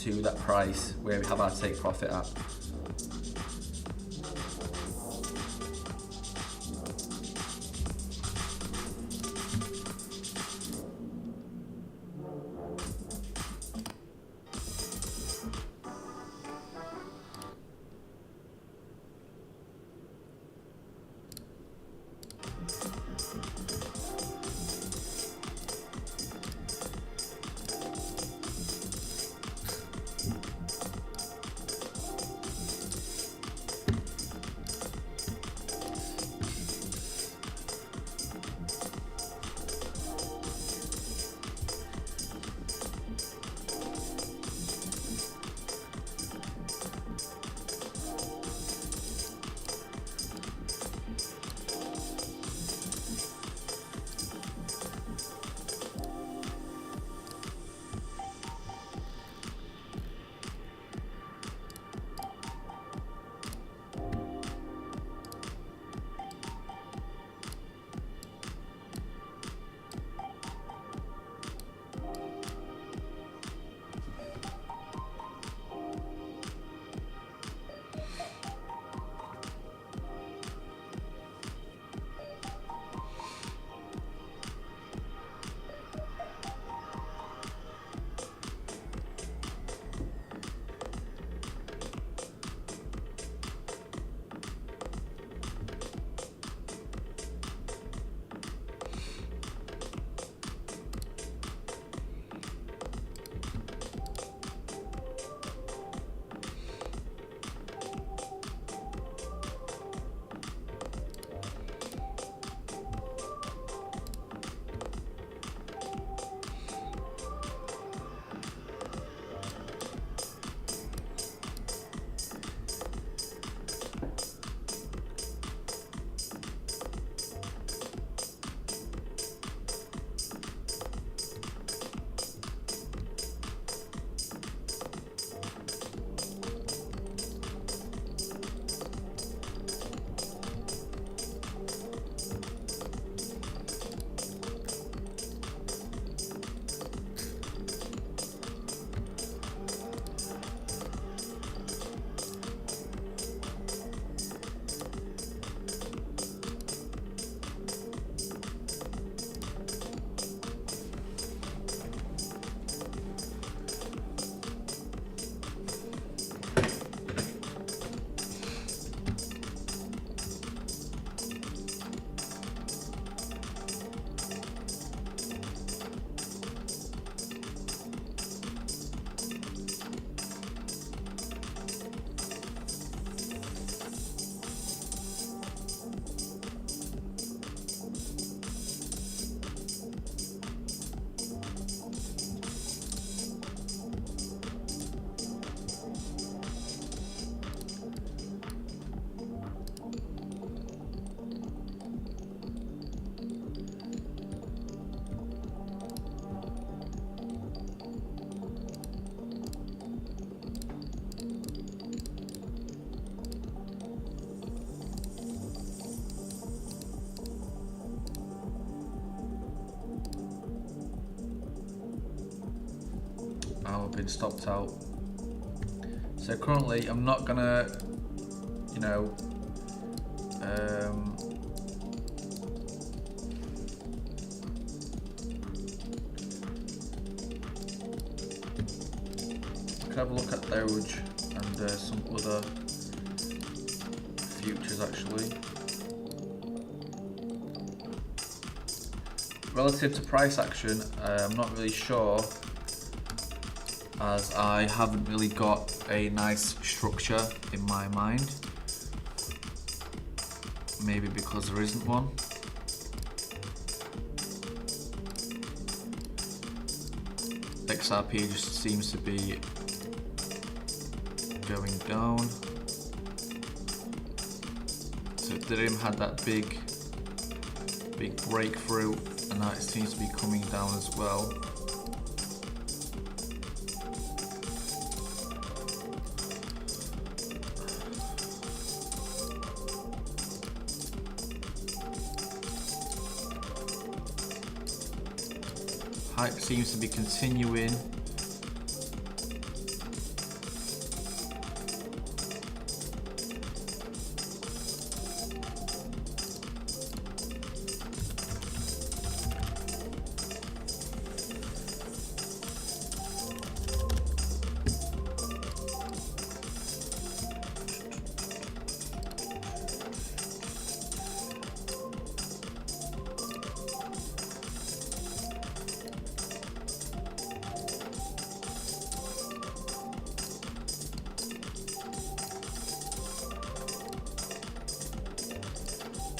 to that price where we have our take profit at. I've been stopped out. So currently I'm not gonna, you know, I could have a look at Doge and some other futures actually. Relative to price action, I'm not really sure, as I haven't really got a nice structure in my mind. Maybe because there isn't one. XRP just seems to be going down. So Ethereum had that big breakthrough, and now it seems to be coming down as well. Hype seems to be continuing.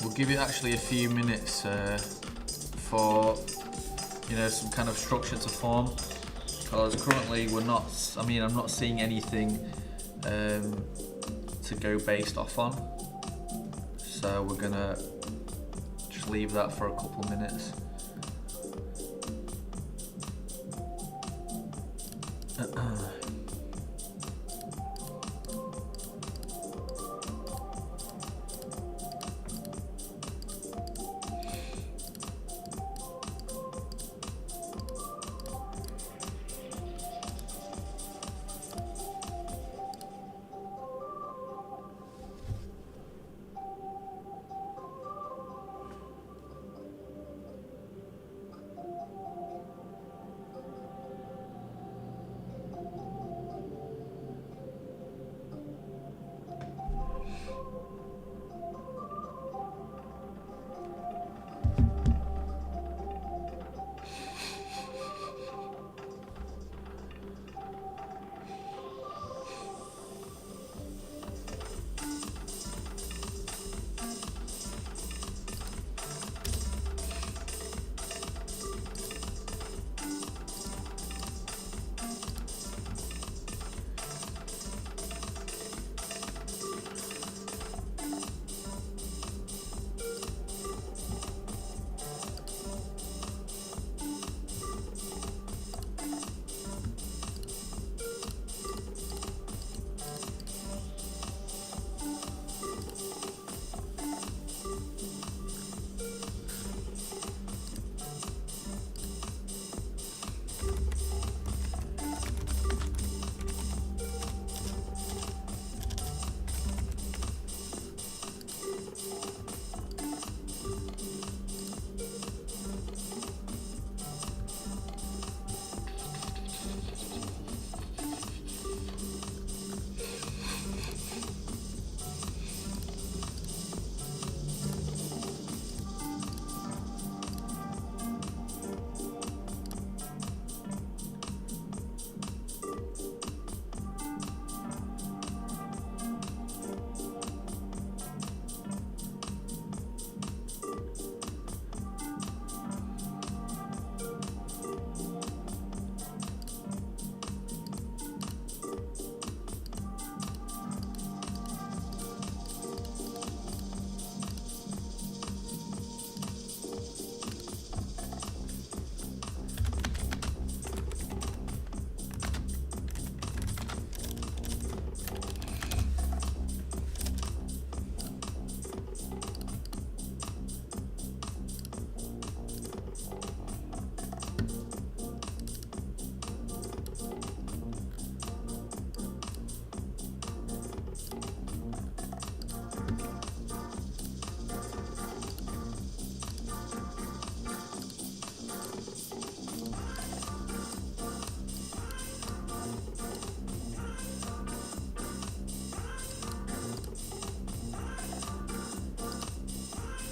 We'll give it actually a few minutes for some kind of structure to form, because currently I'm not seeing anything to go based off on, so we're gonna just leave that for a couple minutes.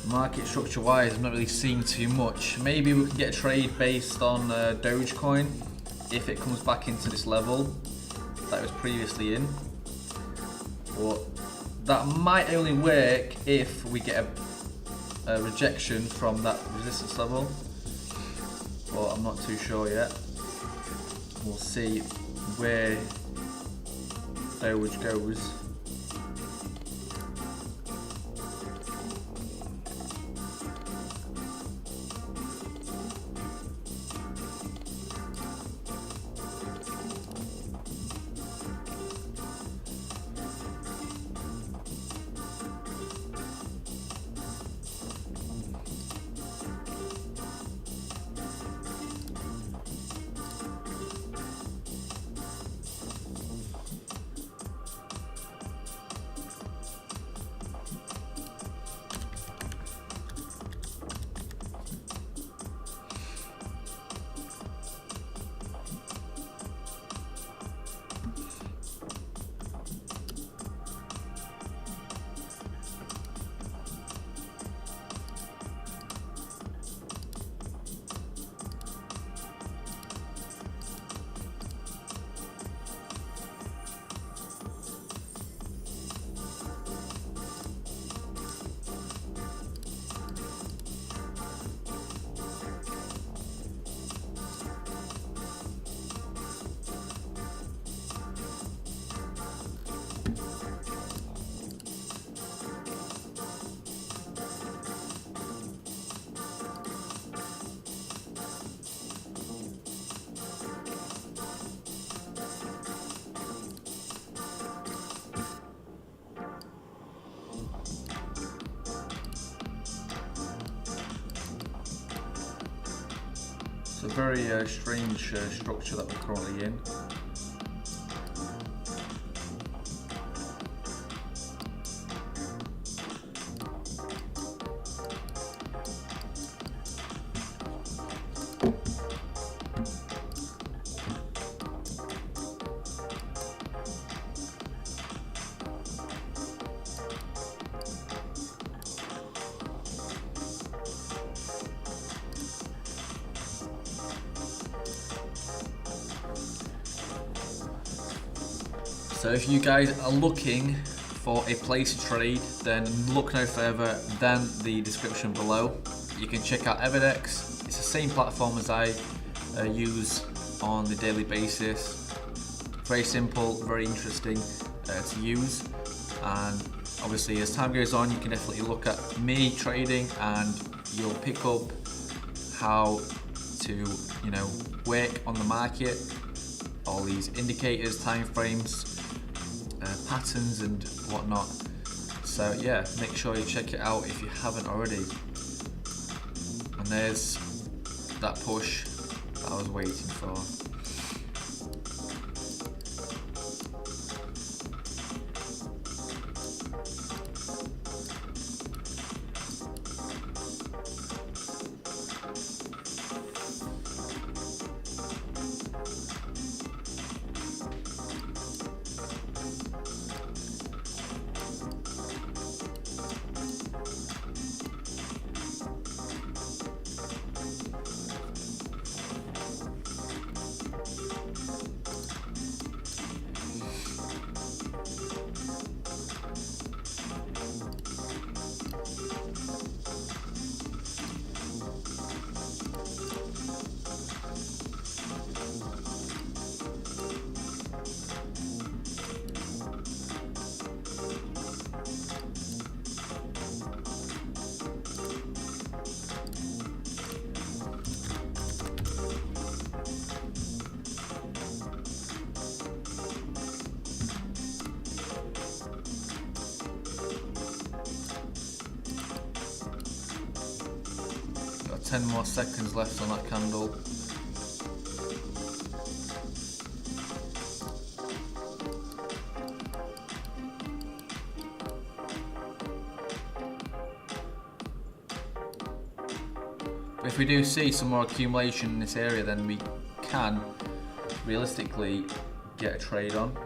Market structure wise, I'm not really seeing too much. Maybe we can get a trade based on Dogecoin if it comes back into this level that it was previously in. But that might only work if we get a rejection from that resistance level. But I'm not too sure yet. we'll see where Doge goes. It's a very strange structure that we're currently in. So if you guys are looking for a place to trade, then look no further than the description below. You can check out Evidex. It's the same platform as I use on the daily basis. Very simple, very interesting to use, and obviously as time goes on you can definitely look at me trading and you'll pick up how to work on the market, all these indicators, time frames, patterns and whatnot. So yeah, make sure you check it out if you haven't already. And there's that push that I was waiting for. Got 10 more seconds left on that candle. But if we do see some more accumulation in this area, then we can realistically get a trade on.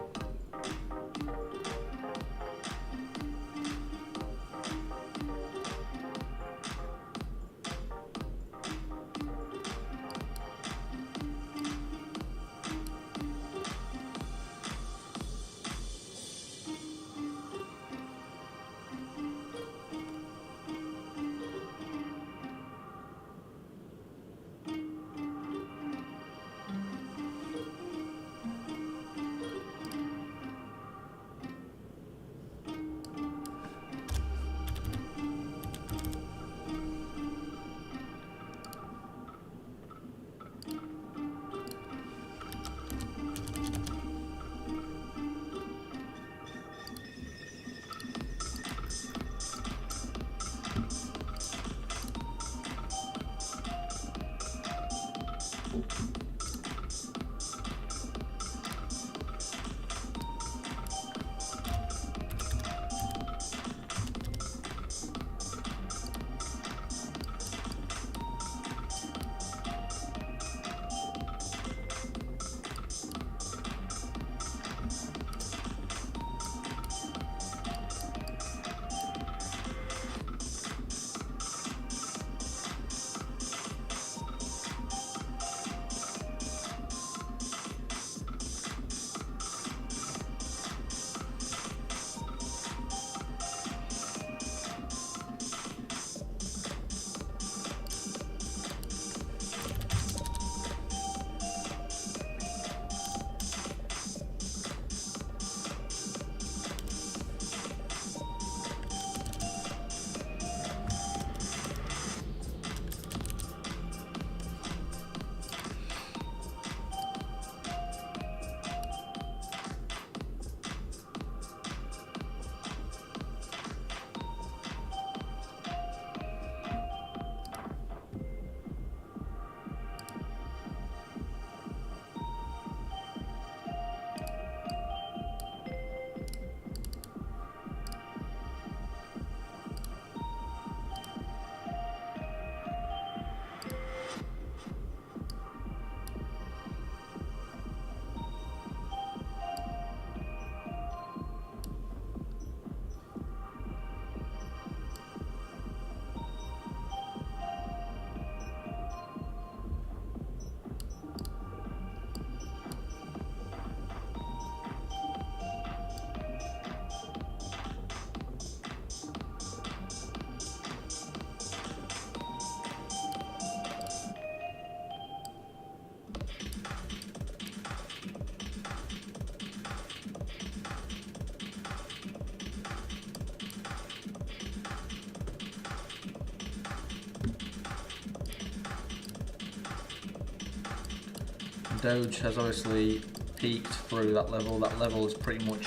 Doge has obviously peaked through that level. That level is pretty much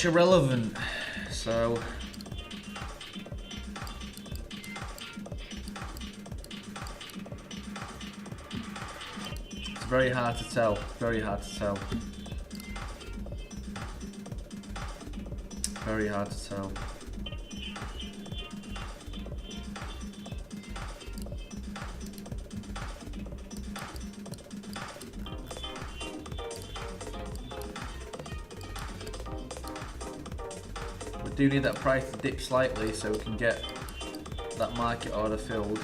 irrelevant. So it's very hard to tell. Very hard to tell. Very hard to tell. We do need that price to dip slightly so we can get that market order filled.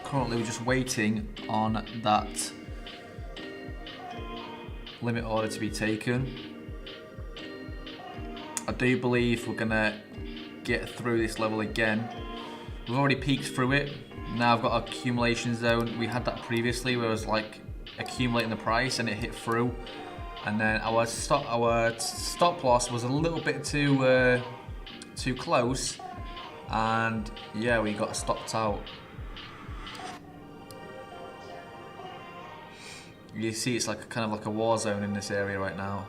Currently we're just waiting on that limit order to be taken. I do believe we're gonna get through this level again. We've already peaked through it. Now I've got accumulation zone. We had that previously where it was like accumulating the price and it hit through. And then our stop loss was a little bit too close. And yeah, we got stopped out. You see it's like kind of like a war zone in this area right now.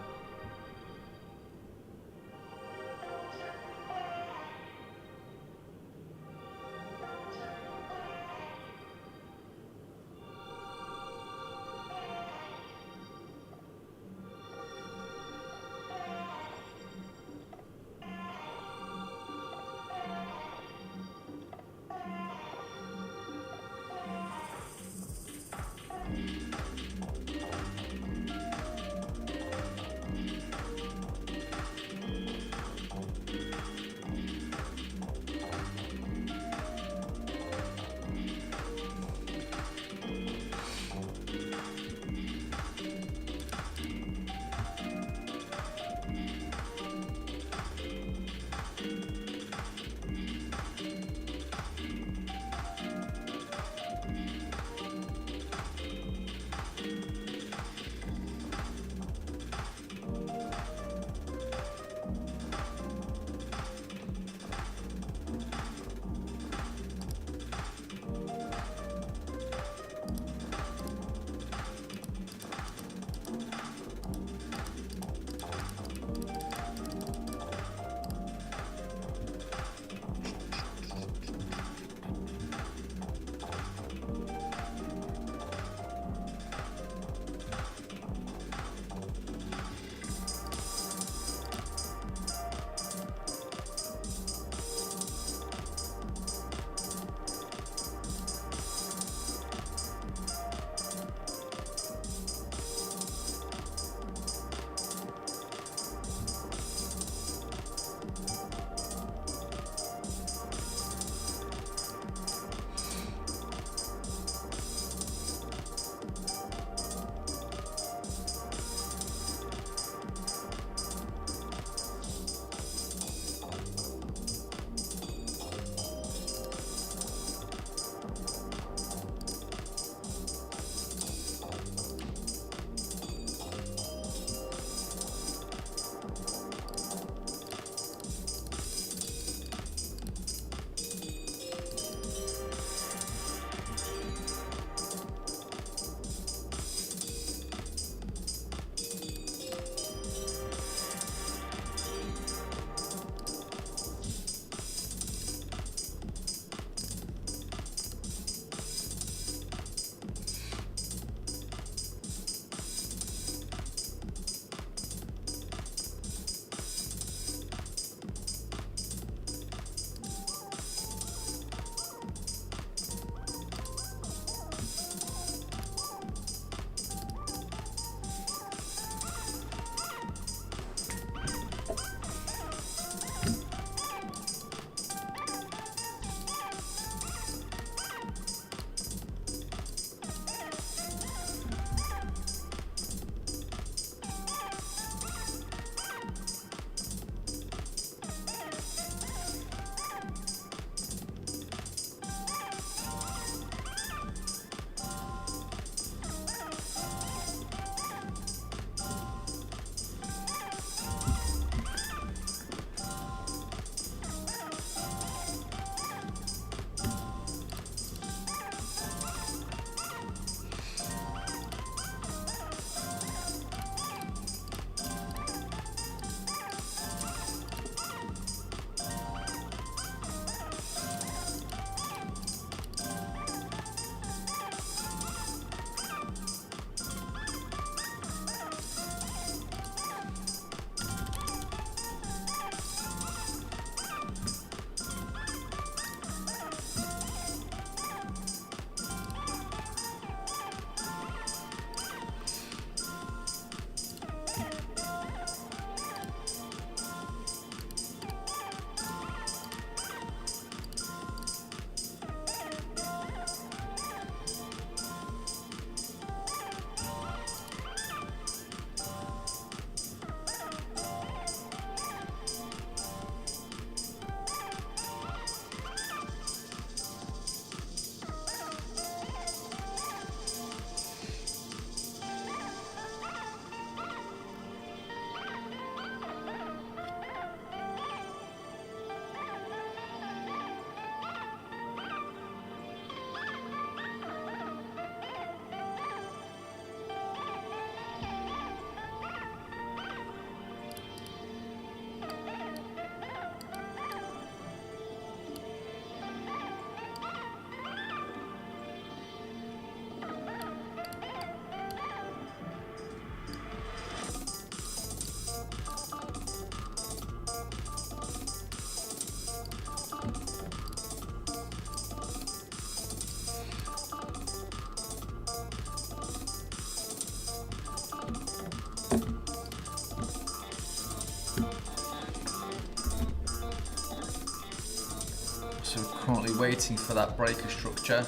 currently waiting for that breaker structure.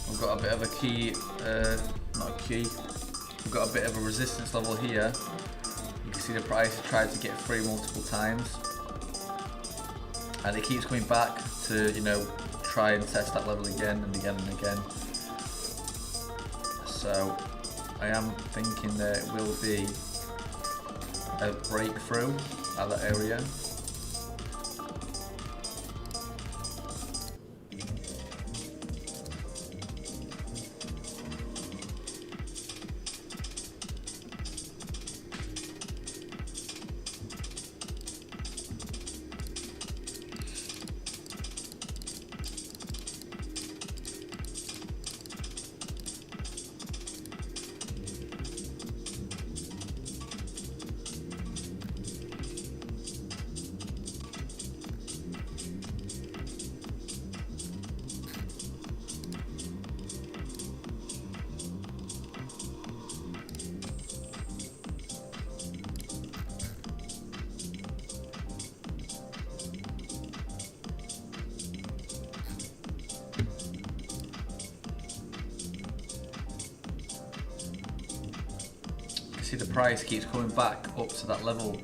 We've got a bit of a key, not a key, we've got a bit of a resistance level here. You can see the price tried to get through multiple times. And it keeps coming back to, you know, try and test that level again and again and again. So I am thinking there will be a breakthrough at that area. See, the price keeps coming back up to that level.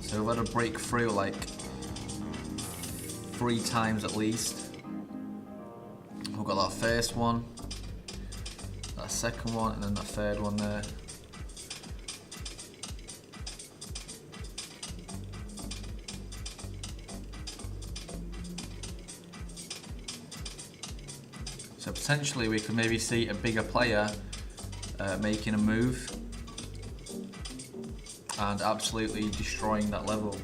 So we've had a break through like 3 times at least. We've got that first one, that second one, and then that third one there. So potentially we could maybe see a bigger player making a move and absolutely destroying that level.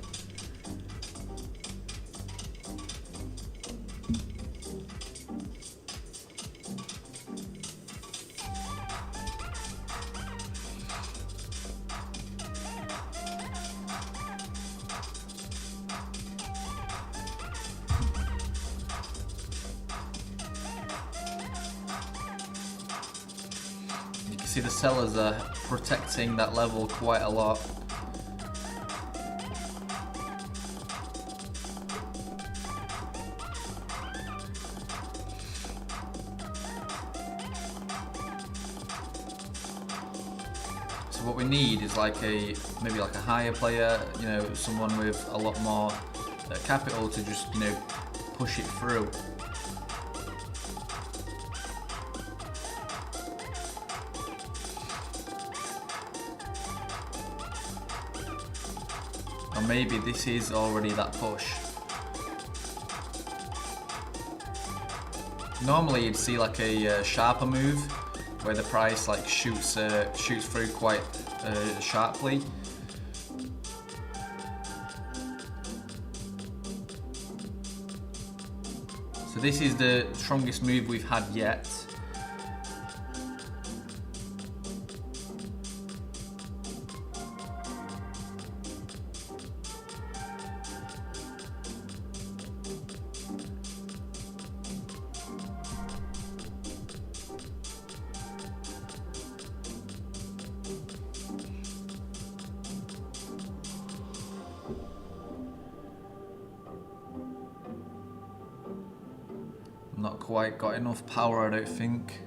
You can see the sellers are protecting that level quite a lot. So what we need is like maybe like a higher player, you know, someone with a lot more capital to just, you know, push it through. Or maybe this is already that push. Normally you'd see like a sharper move where the price like shoots through quite sharply. So this is the strongest move we've had yet. Not quite got enough power, I don't think.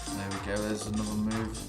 There we go, there's another move.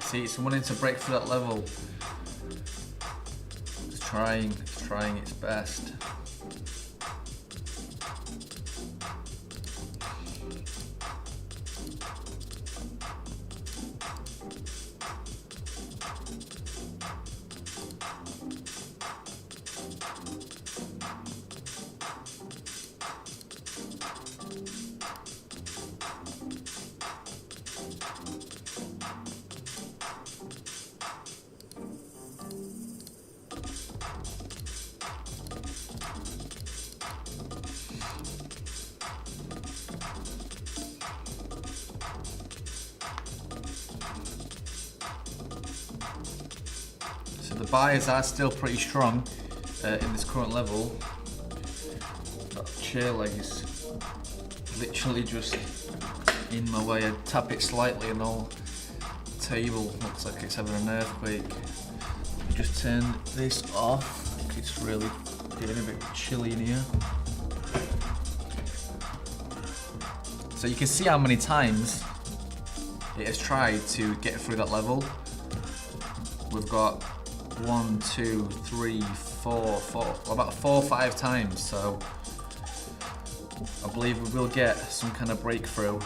See, it's wanting to break through that level. It's trying its best. So the buyers are still pretty strong in this current level. That chair leg is literally just in my way. I tap it slightly and all the table looks like it's having an earthquake. Just turn this off. It's really getting a bit chilly in here. So you can see how many times it has tried to get through that level. We've got 1, 2, 3, 4, about 4 or 5 times, so I believe we will get some kind of breakthrough.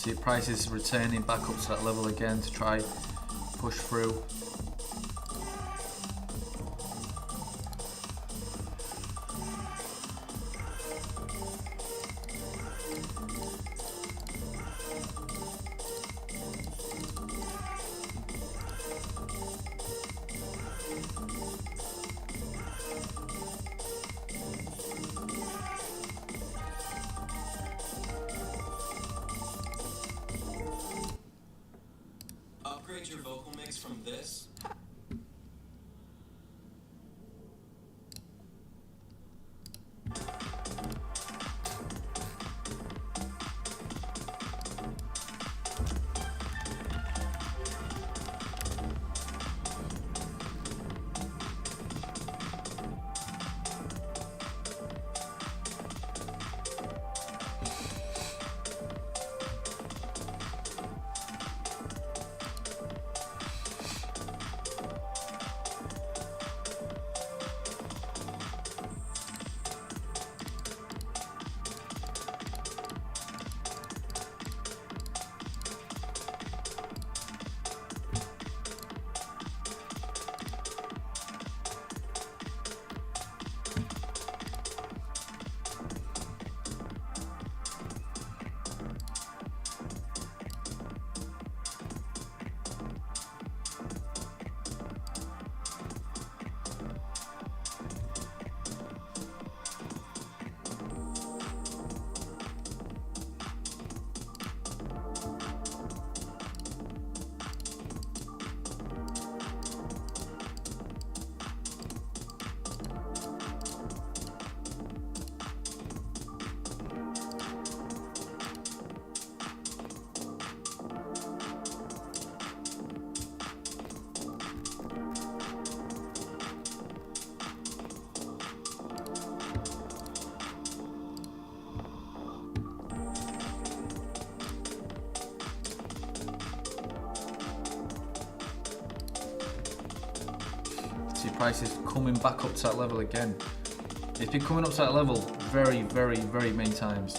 See, price is returning back up to that level again to try push through. Upgrade your vocal mix from this. See, price is coming back up to that level again. It's been coming up to that level very many times.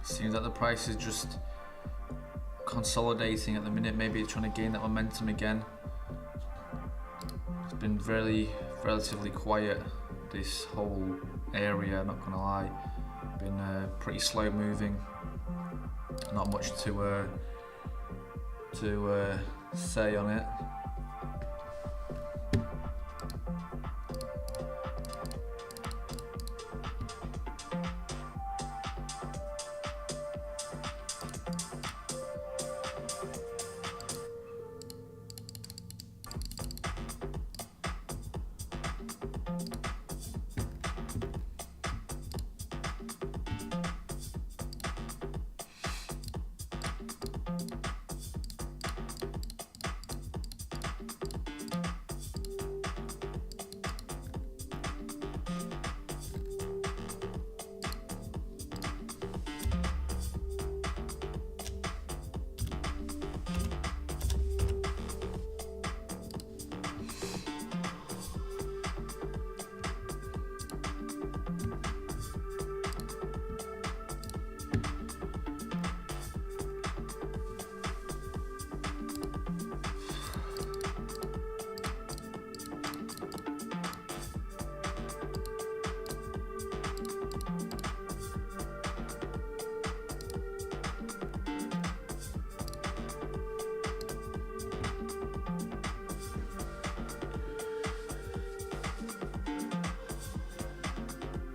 Seems like the price is just consolidating at the minute. Maybe it's trying to gain that momentum again. It's been relatively quiet this whole area, not gonna lie. Been pretty slow moving. Not much to say on it.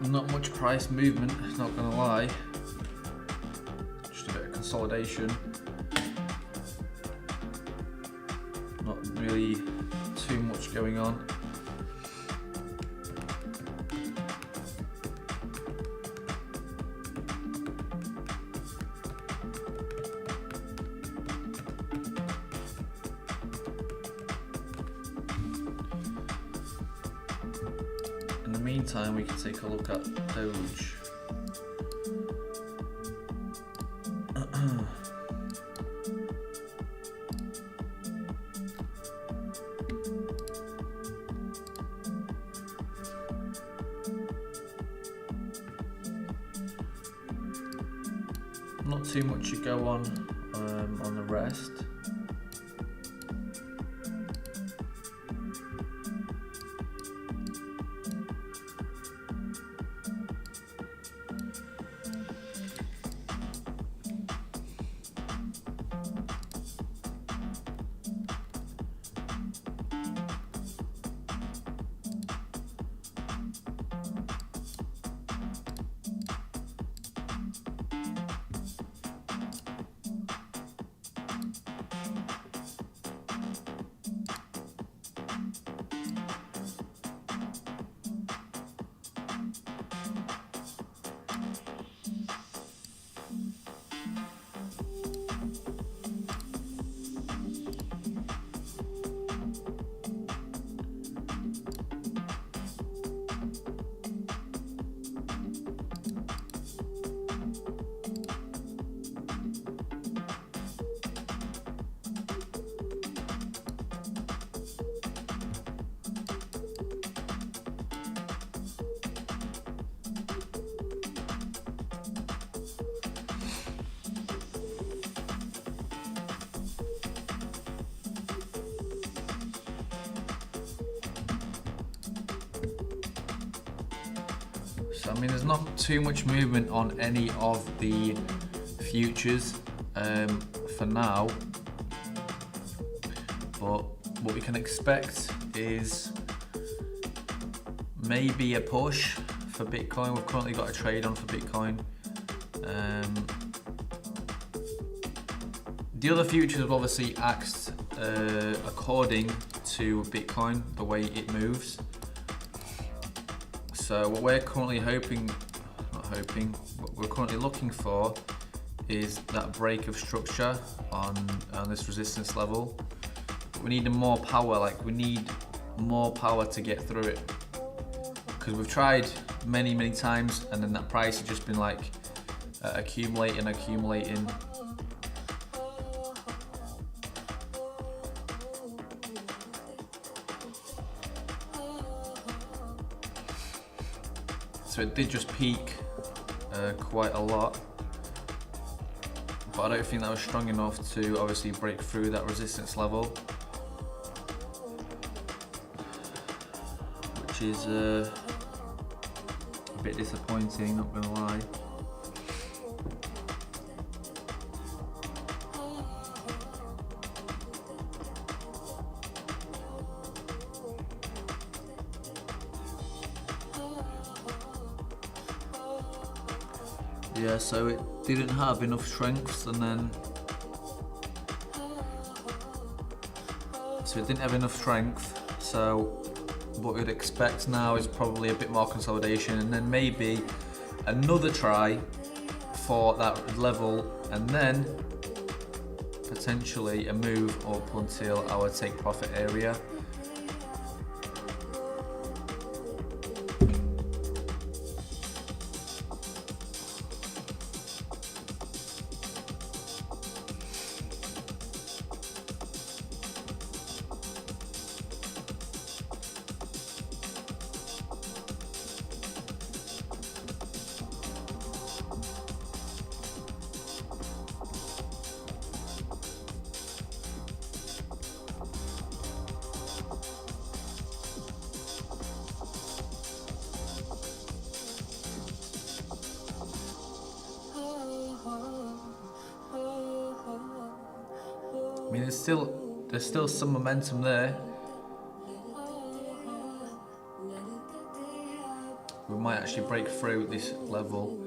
Not much price movement, not gonna lie. Just a bit of consolidation. Not really too much going on. In the meantime, we can take a look at Doge. Not too much to go on the rest. So I mean, there's not too much movement on any of the futures for now, but what we can expect is maybe a push for Bitcoin. We've currently got a trade on for Bitcoin. The other futures have obviously act according to Bitcoin, the way it moves. So what we're currently what we're currently looking for is that break of structure on this resistance level. We need more power, we need more power to get through it. Because we've tried many times, and then that price has just been accumulating. So it did just peak quite a lot, but I don't think that was strong enough to obviously break through that resistance level, which is Bit disappointing, not gonna lie. Yeah, so it didn't have enough strengths, and then so it didn't have enough strength. So what we'd expect now is probably a bit more consolidation, and then maybe another try for that level, and then potentially a move up until our take profit area. I mean, there's still some momentum there. We might actually break through this level.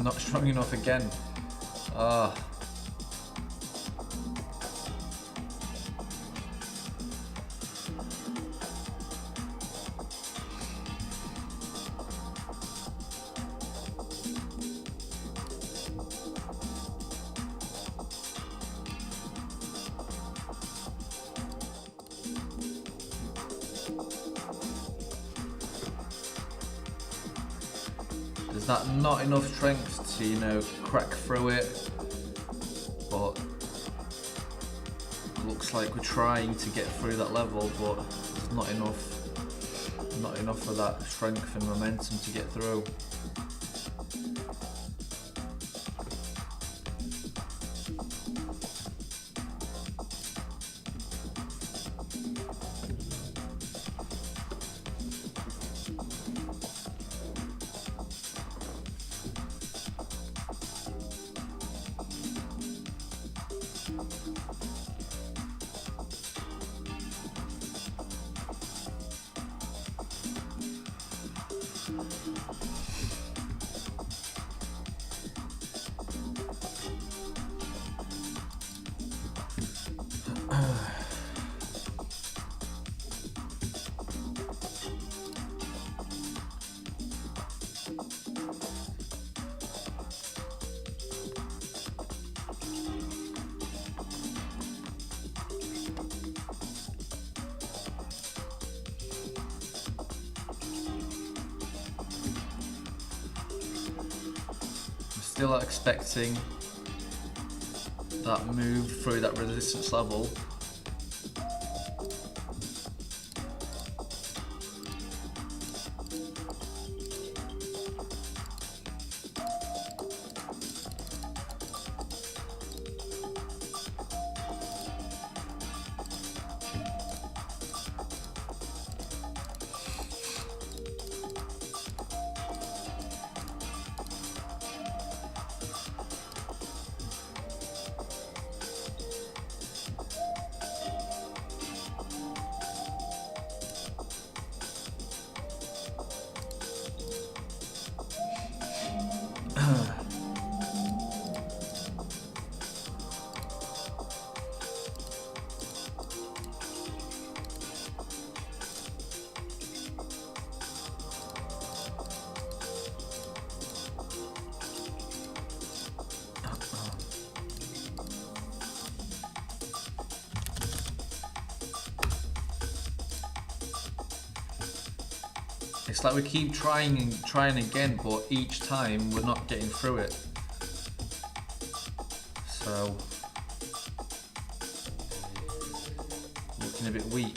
Not strong enough again. Ah. There's not enough strength to, you know, crack through it, but looks like we're trying to get through that level, but there's not enough of that strength and momentum to get through. Still expecting that move through that resistance level. It's like we keep trying and trying again, but each time we're not getting through it. So, looking a bit weak.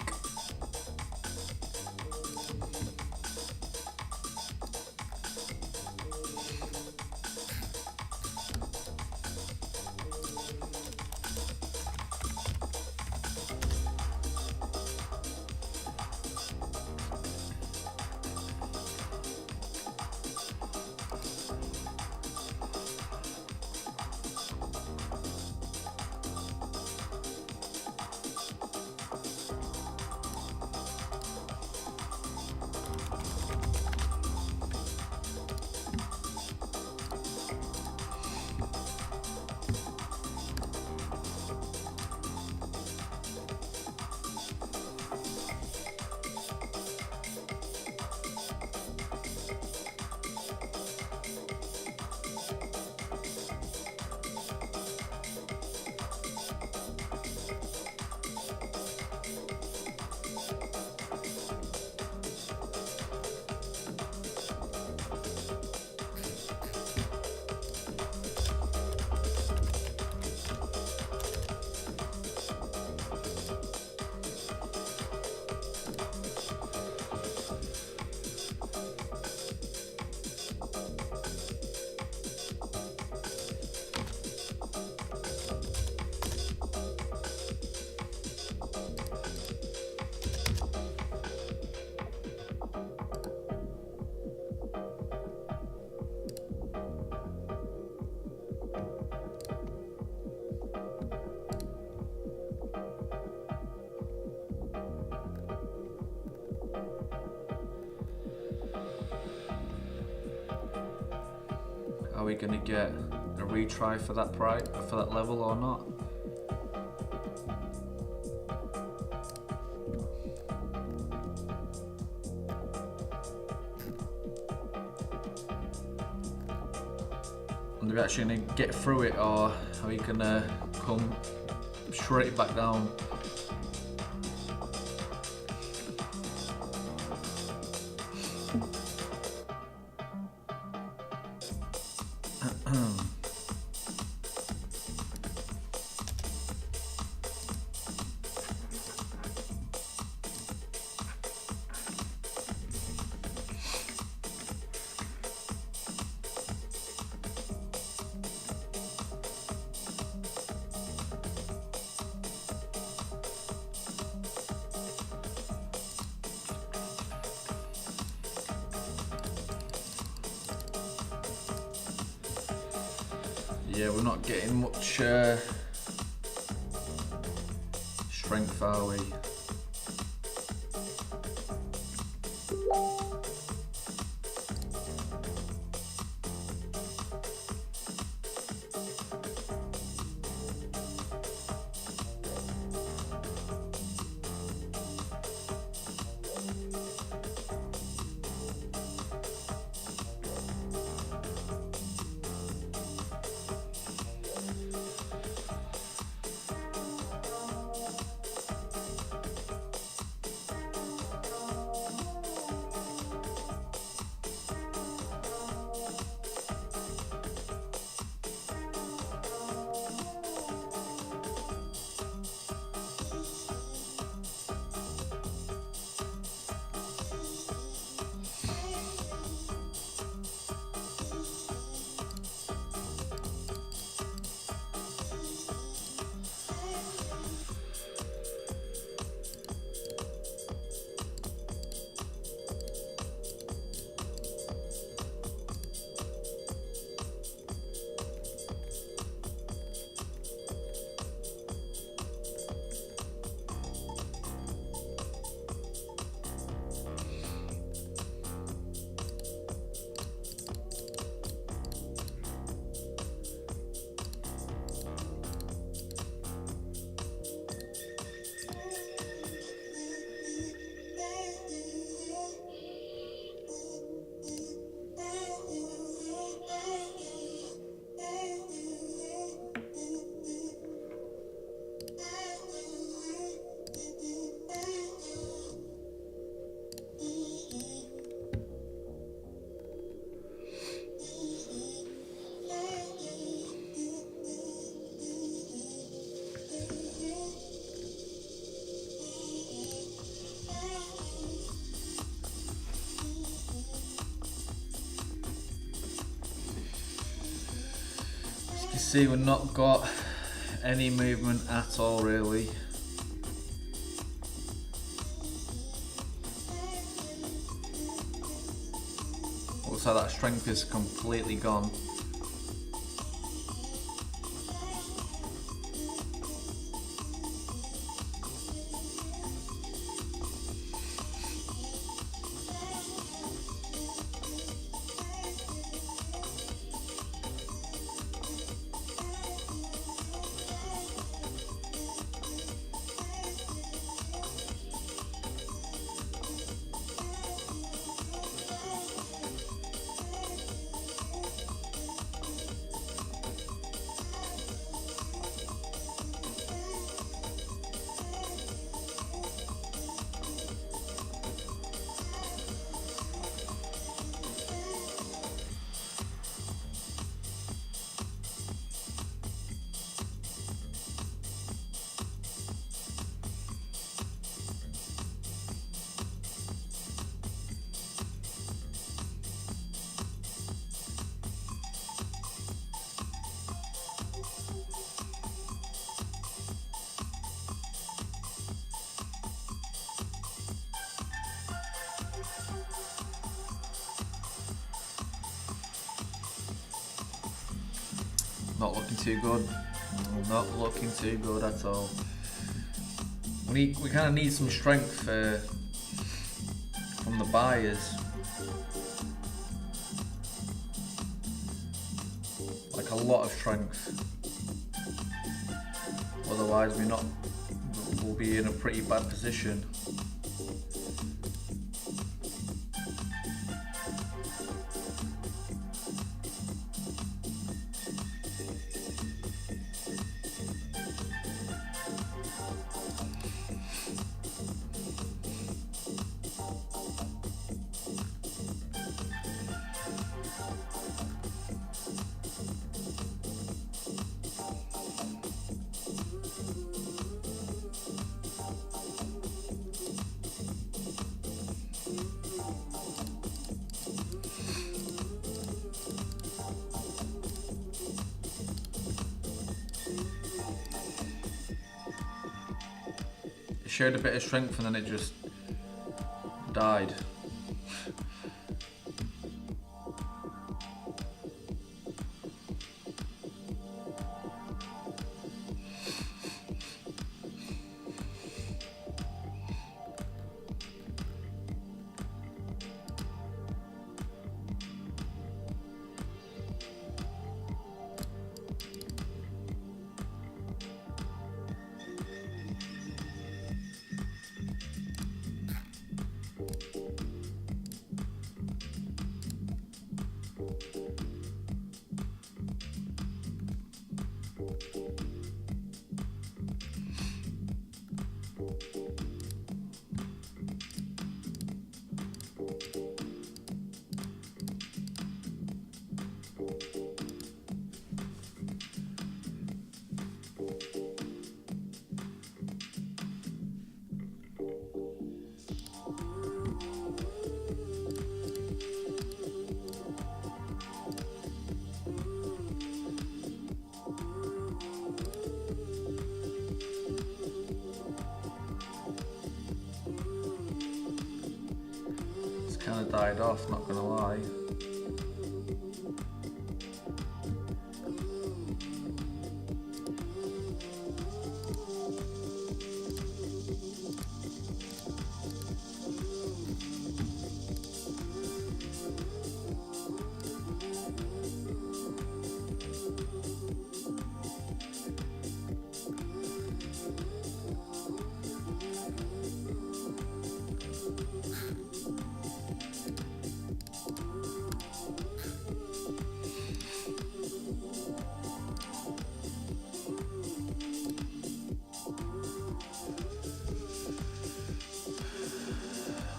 Are we gonna get a retry for that price, for that level or not? And are we actually gonna get through it, or are we gonna come straight back down? Yeah, we're not getting much strength, are we? see, we've not got any movement at all, really. Looks like that strength is completely gone. Not looking too good. Not looking too good at all. We kind of need some strength from the buyers. Like a lot of strength. Otherwise we'll be in a pretty bad position. It showed a bit of strength and then it just died. Kind of died off, not gonna lie.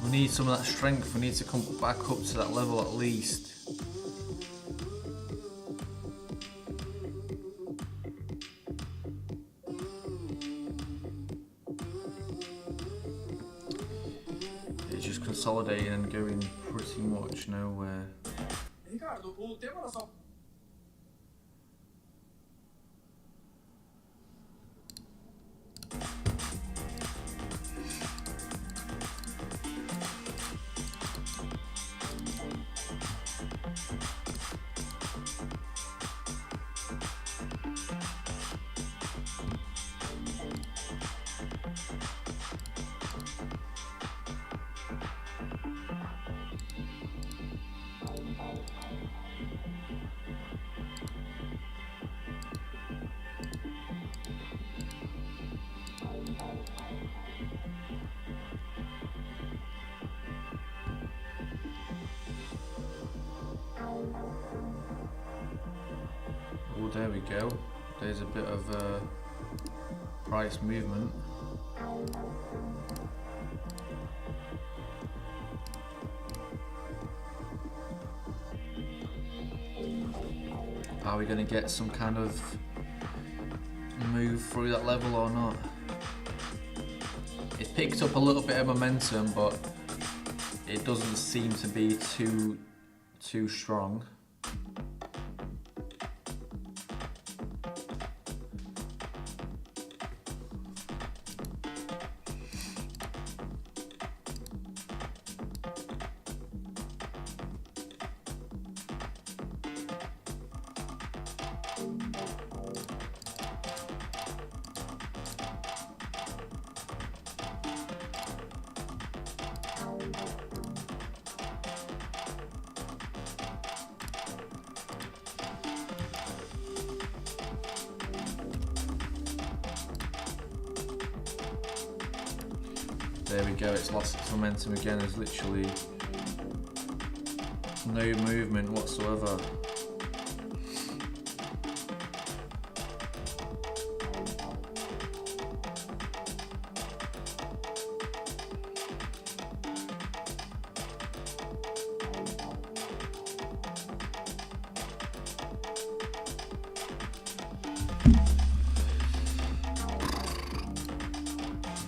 We need some of that strength, we need to come back up to that level at least. It's just consolidating and going pretty much nowhere. Ricardo, o tema da sua there we go. There's a bit of price movement. Are we going to get some kind of move through that level or not? It picked up a little bit of momentum, but it doesn't seem to be too strong. There we go, it's lost its momentum again. There's literally no movement whatsoever.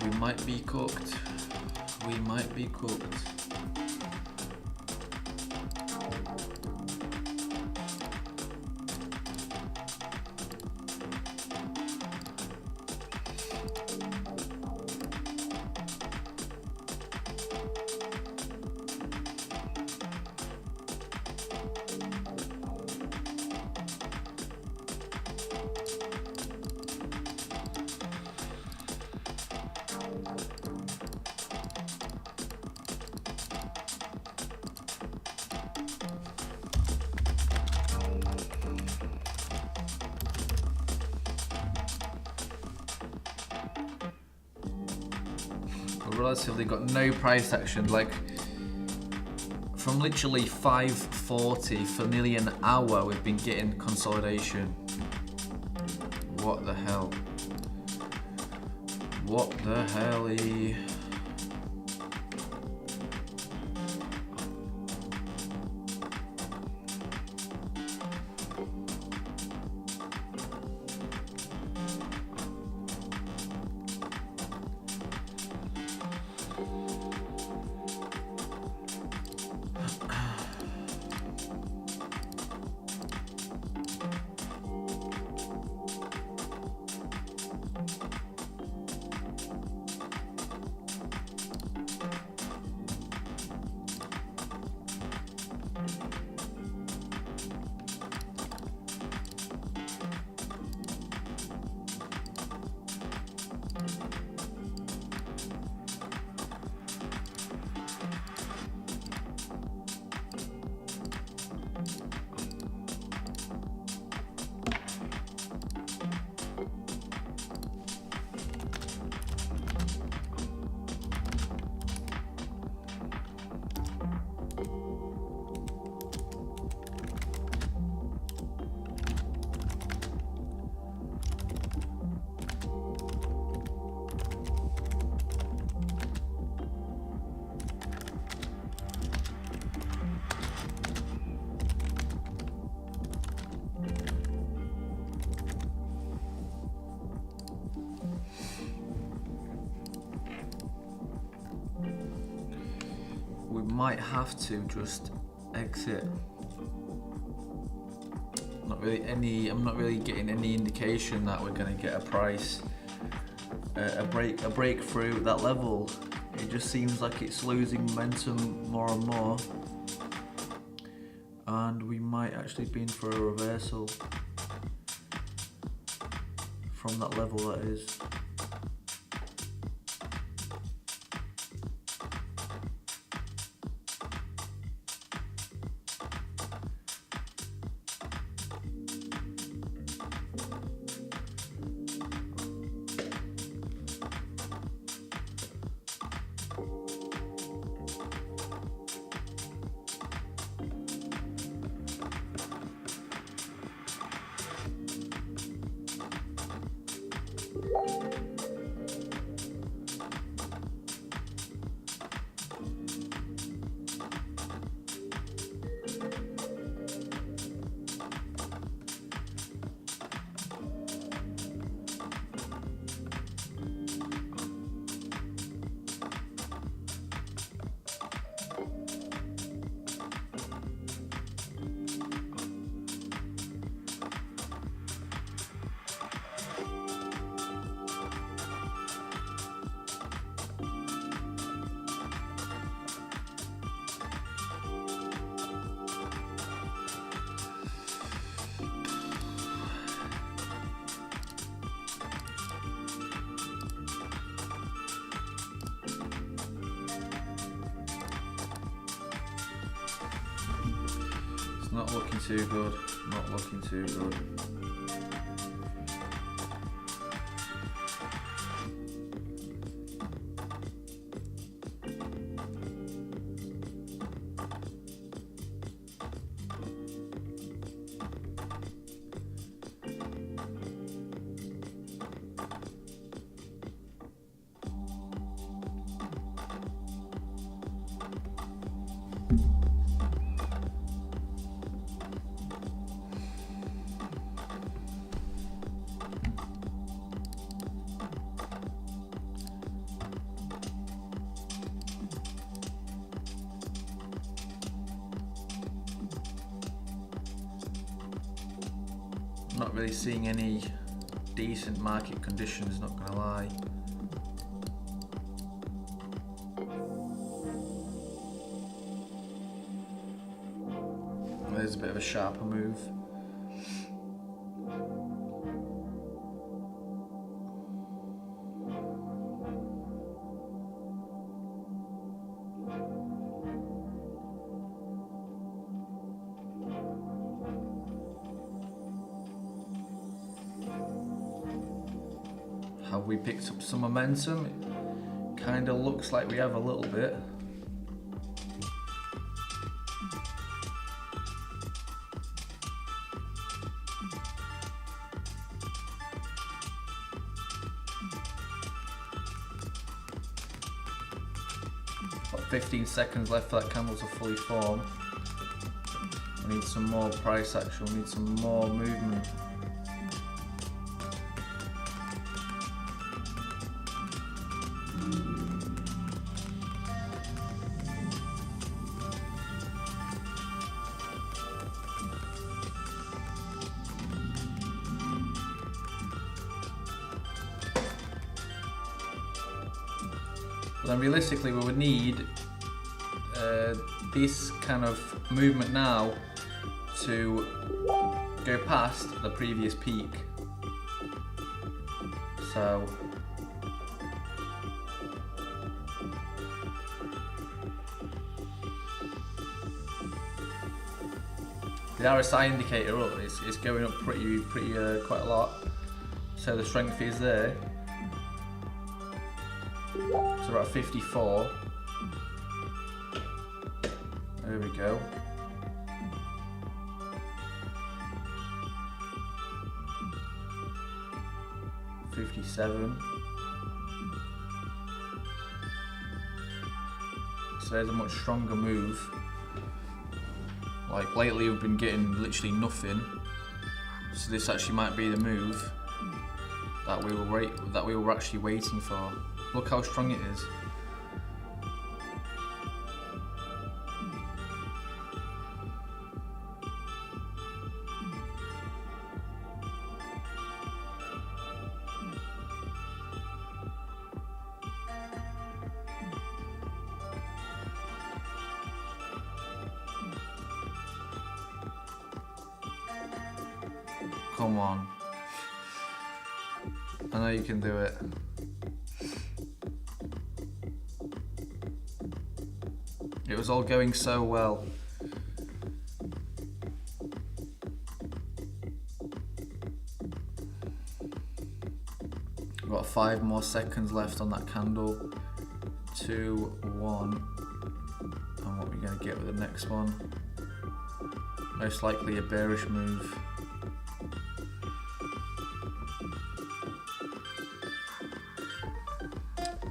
We might be cooked. We might be cooked. Relatively got no price action, like from literally 540 for nearly an hour we've been getting consolidation. What the hell? What the hell-y? We might have to just exit. I'm not really getting any indication that we're going to get a price, a breakthrough at that level. It just seems like it's losing momentum more and more, and we might actually be in for a reversal from that level, that is. not looking too good. Not looking too good. Not really seeing any decent market conditions, not gonna lie. There's a bit of a sharper move. Have we picked up some momentum? It kind of looks like we have a little bit. Got 15 seconds left for that candle to fully form. We need some more price action, we need some more movement. But then realistically we would need this kind of movement now to go past the previous peak. So the RSI indicator up is going up pretty quite a lot. So the strength is there. So we're at 54. There we go. $57. So there's a much stronger move. Like lately we've been getting literally nothing. So this actually might be the move that we were actually waiting for. Look how strong it is. Come on. I know you can do it. It was all going so well. We've got 5 more seconds left on that candle. 2, 1. And what are we going to get with the next one? Most likely a bearish move.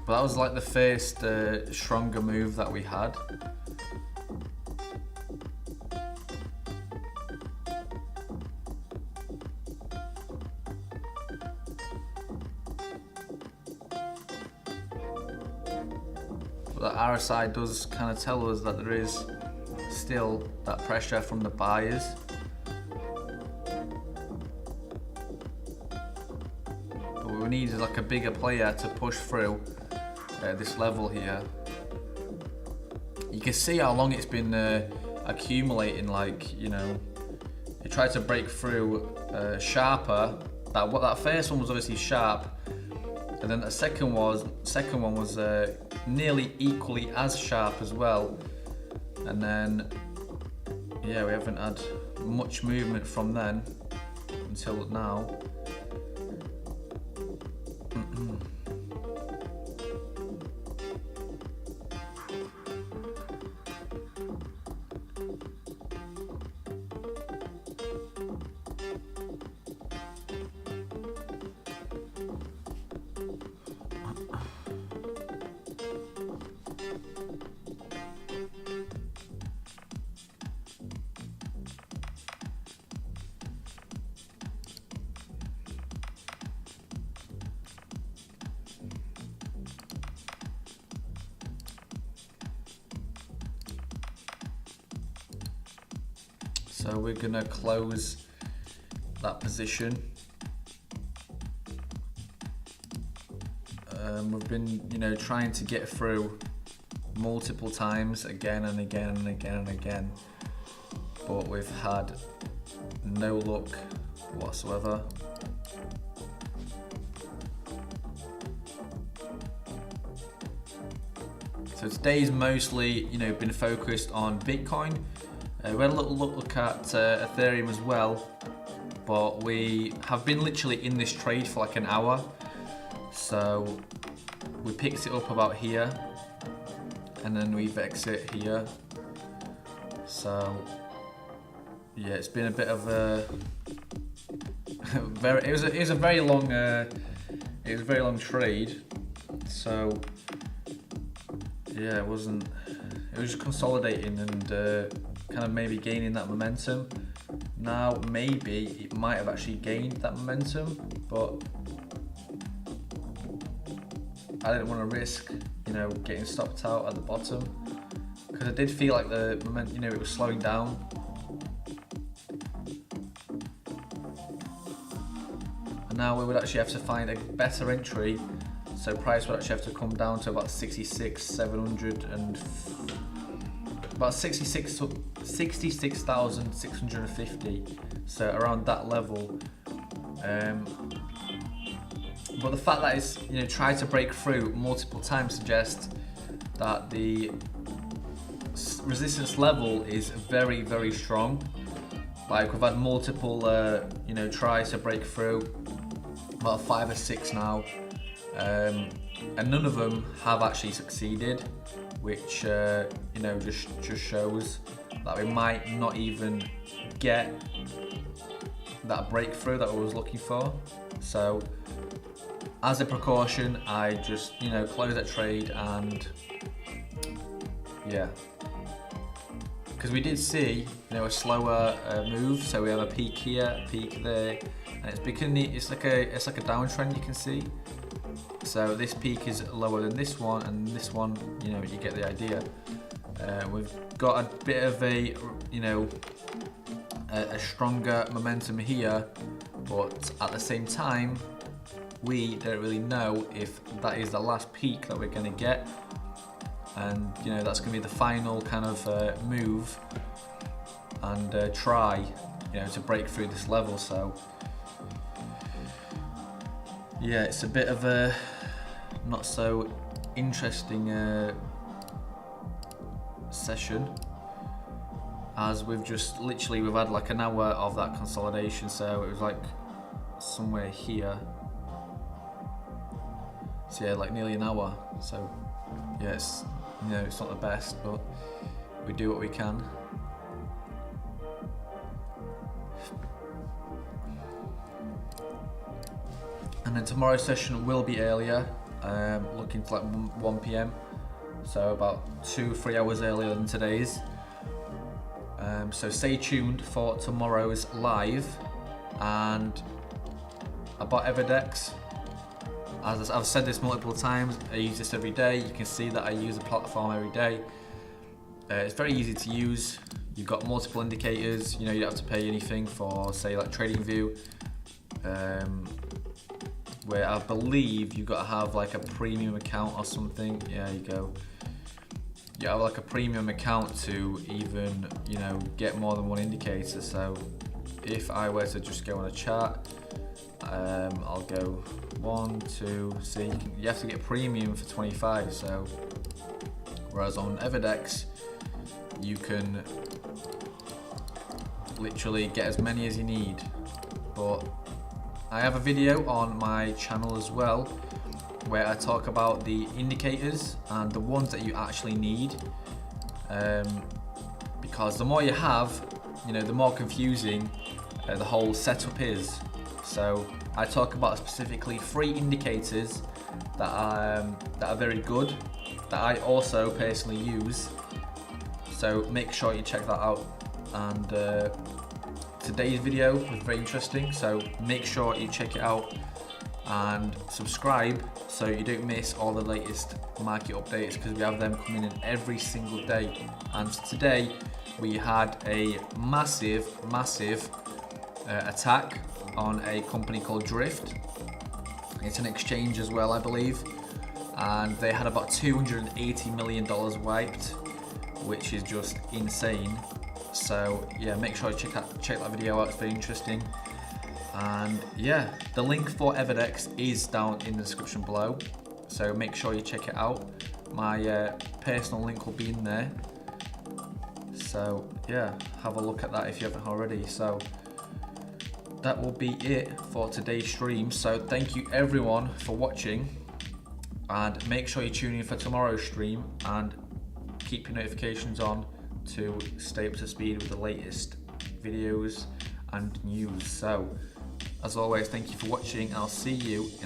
But that was like the first stronger move that we had. But the RSI does kind of tell us that there is still that pressure from the buyers. But what we need is like a bigger player to push through this level here. You can see how long it's been accumulating, like, you know, it tried to break through sharper. That first one was obviously sharp, and then the second one was nearly equally as sharp as well. And then yeah, we haven't had much movement from then until now. So we're gonna close that position. We've been, trying to get through multiple times, again and again and again and again, but we've had no luck whatsoever. So today's mostly, been focused on Bitcoin. We had a little look at Ethereum as well, but we have been literally in this trade for like an hour. So we picked it up about here, and then we've exit here. So yeah, it's been a bit of a it was a very long trade. So yeah, it was just consolidating and kind of maybe gaining that momentum. Now maybe it might have actually gained that momentum, but I didn't want to risk, getting stopped out at the bottom, because I did feel like the momentum, it was slowing down. And now we would actually have to find a better entry, so price would actually have to come down to about 66,700 and about 66,650, so around that level. But the fact that it's tried to break through multiple times suggests that the resistance level is very, very strong. Like, we've had multiple tries to break through, about 5 or 6 now, and none of them have actually succeeded, which just shows that we might not even get that breakthrough that I was looking for. So as a precaution, I just close that trade, and yeah, because we did see a slower move. So we have a peak here, a peak there, and it's like a downtrend, you can see. So this peak is lower than this one, and this one, you get the idea. We've got a bit of a stronger momentum here, but at the same time, we don't really know if that is the last peak that we're going to get, and that's going to be the final kind of move and try to break through this level. So yeah, it's a bit of a not so interesting session, as we've had like an hour of that consolidation. So it was like somewhere here. So yeah, like nearly an hour. So yeah, it's not the best, but we do what we can. And then tomorrow's session will be earlier, looking for like 1 p.m. So about 2-3 hours earlier than today's. So stay tuned for tomorrow's live. And about Everdex, as I've said this multiple times, I use this every day. You can see that I use the platform every day. It's very easy to use. You've got multiple indicators. You don't have to pay anything for, say, like TradingView, where I believe you've got to have like a premium account or something. Yeah, you go. You have like a premium account to even get more than one indicator. So if I were to just go on a chart, I'll go 1, 2. See, you have to get premium for 25. So whereas on Everdex, you can literally get as many as you need. But I have a video on my channel as well where I talk about the indicators and the ones that you actually need, because the more you have, the more confusing the whole setup is. So I talk about specifically 3 indicators that are very good, that I also personally use. So make sure you check that out. And today's video was very interesting, so make sure you check it out and subscribe so you don't miss all the latest market updates, because we have them coming in every single day. And today we had a massive attack on a company called Drift. It's an exchange as well, I believe, and they had about $280 million wiped, which is just insane. So yeah, make sure you check that video out, it's very interesting. And yeah, the link for Everdex is down in the description below, so make sure you check it out. My personal link will be in there, so yeah, have a look at that if you haven't already. So that will be it for today's stream. So thank you everyone for watching, and make sure you tune in for tomorrow's stream and keep your notifications on to stay up to speed with the latest videos and news. So as always, thank you for watching. I'll see you in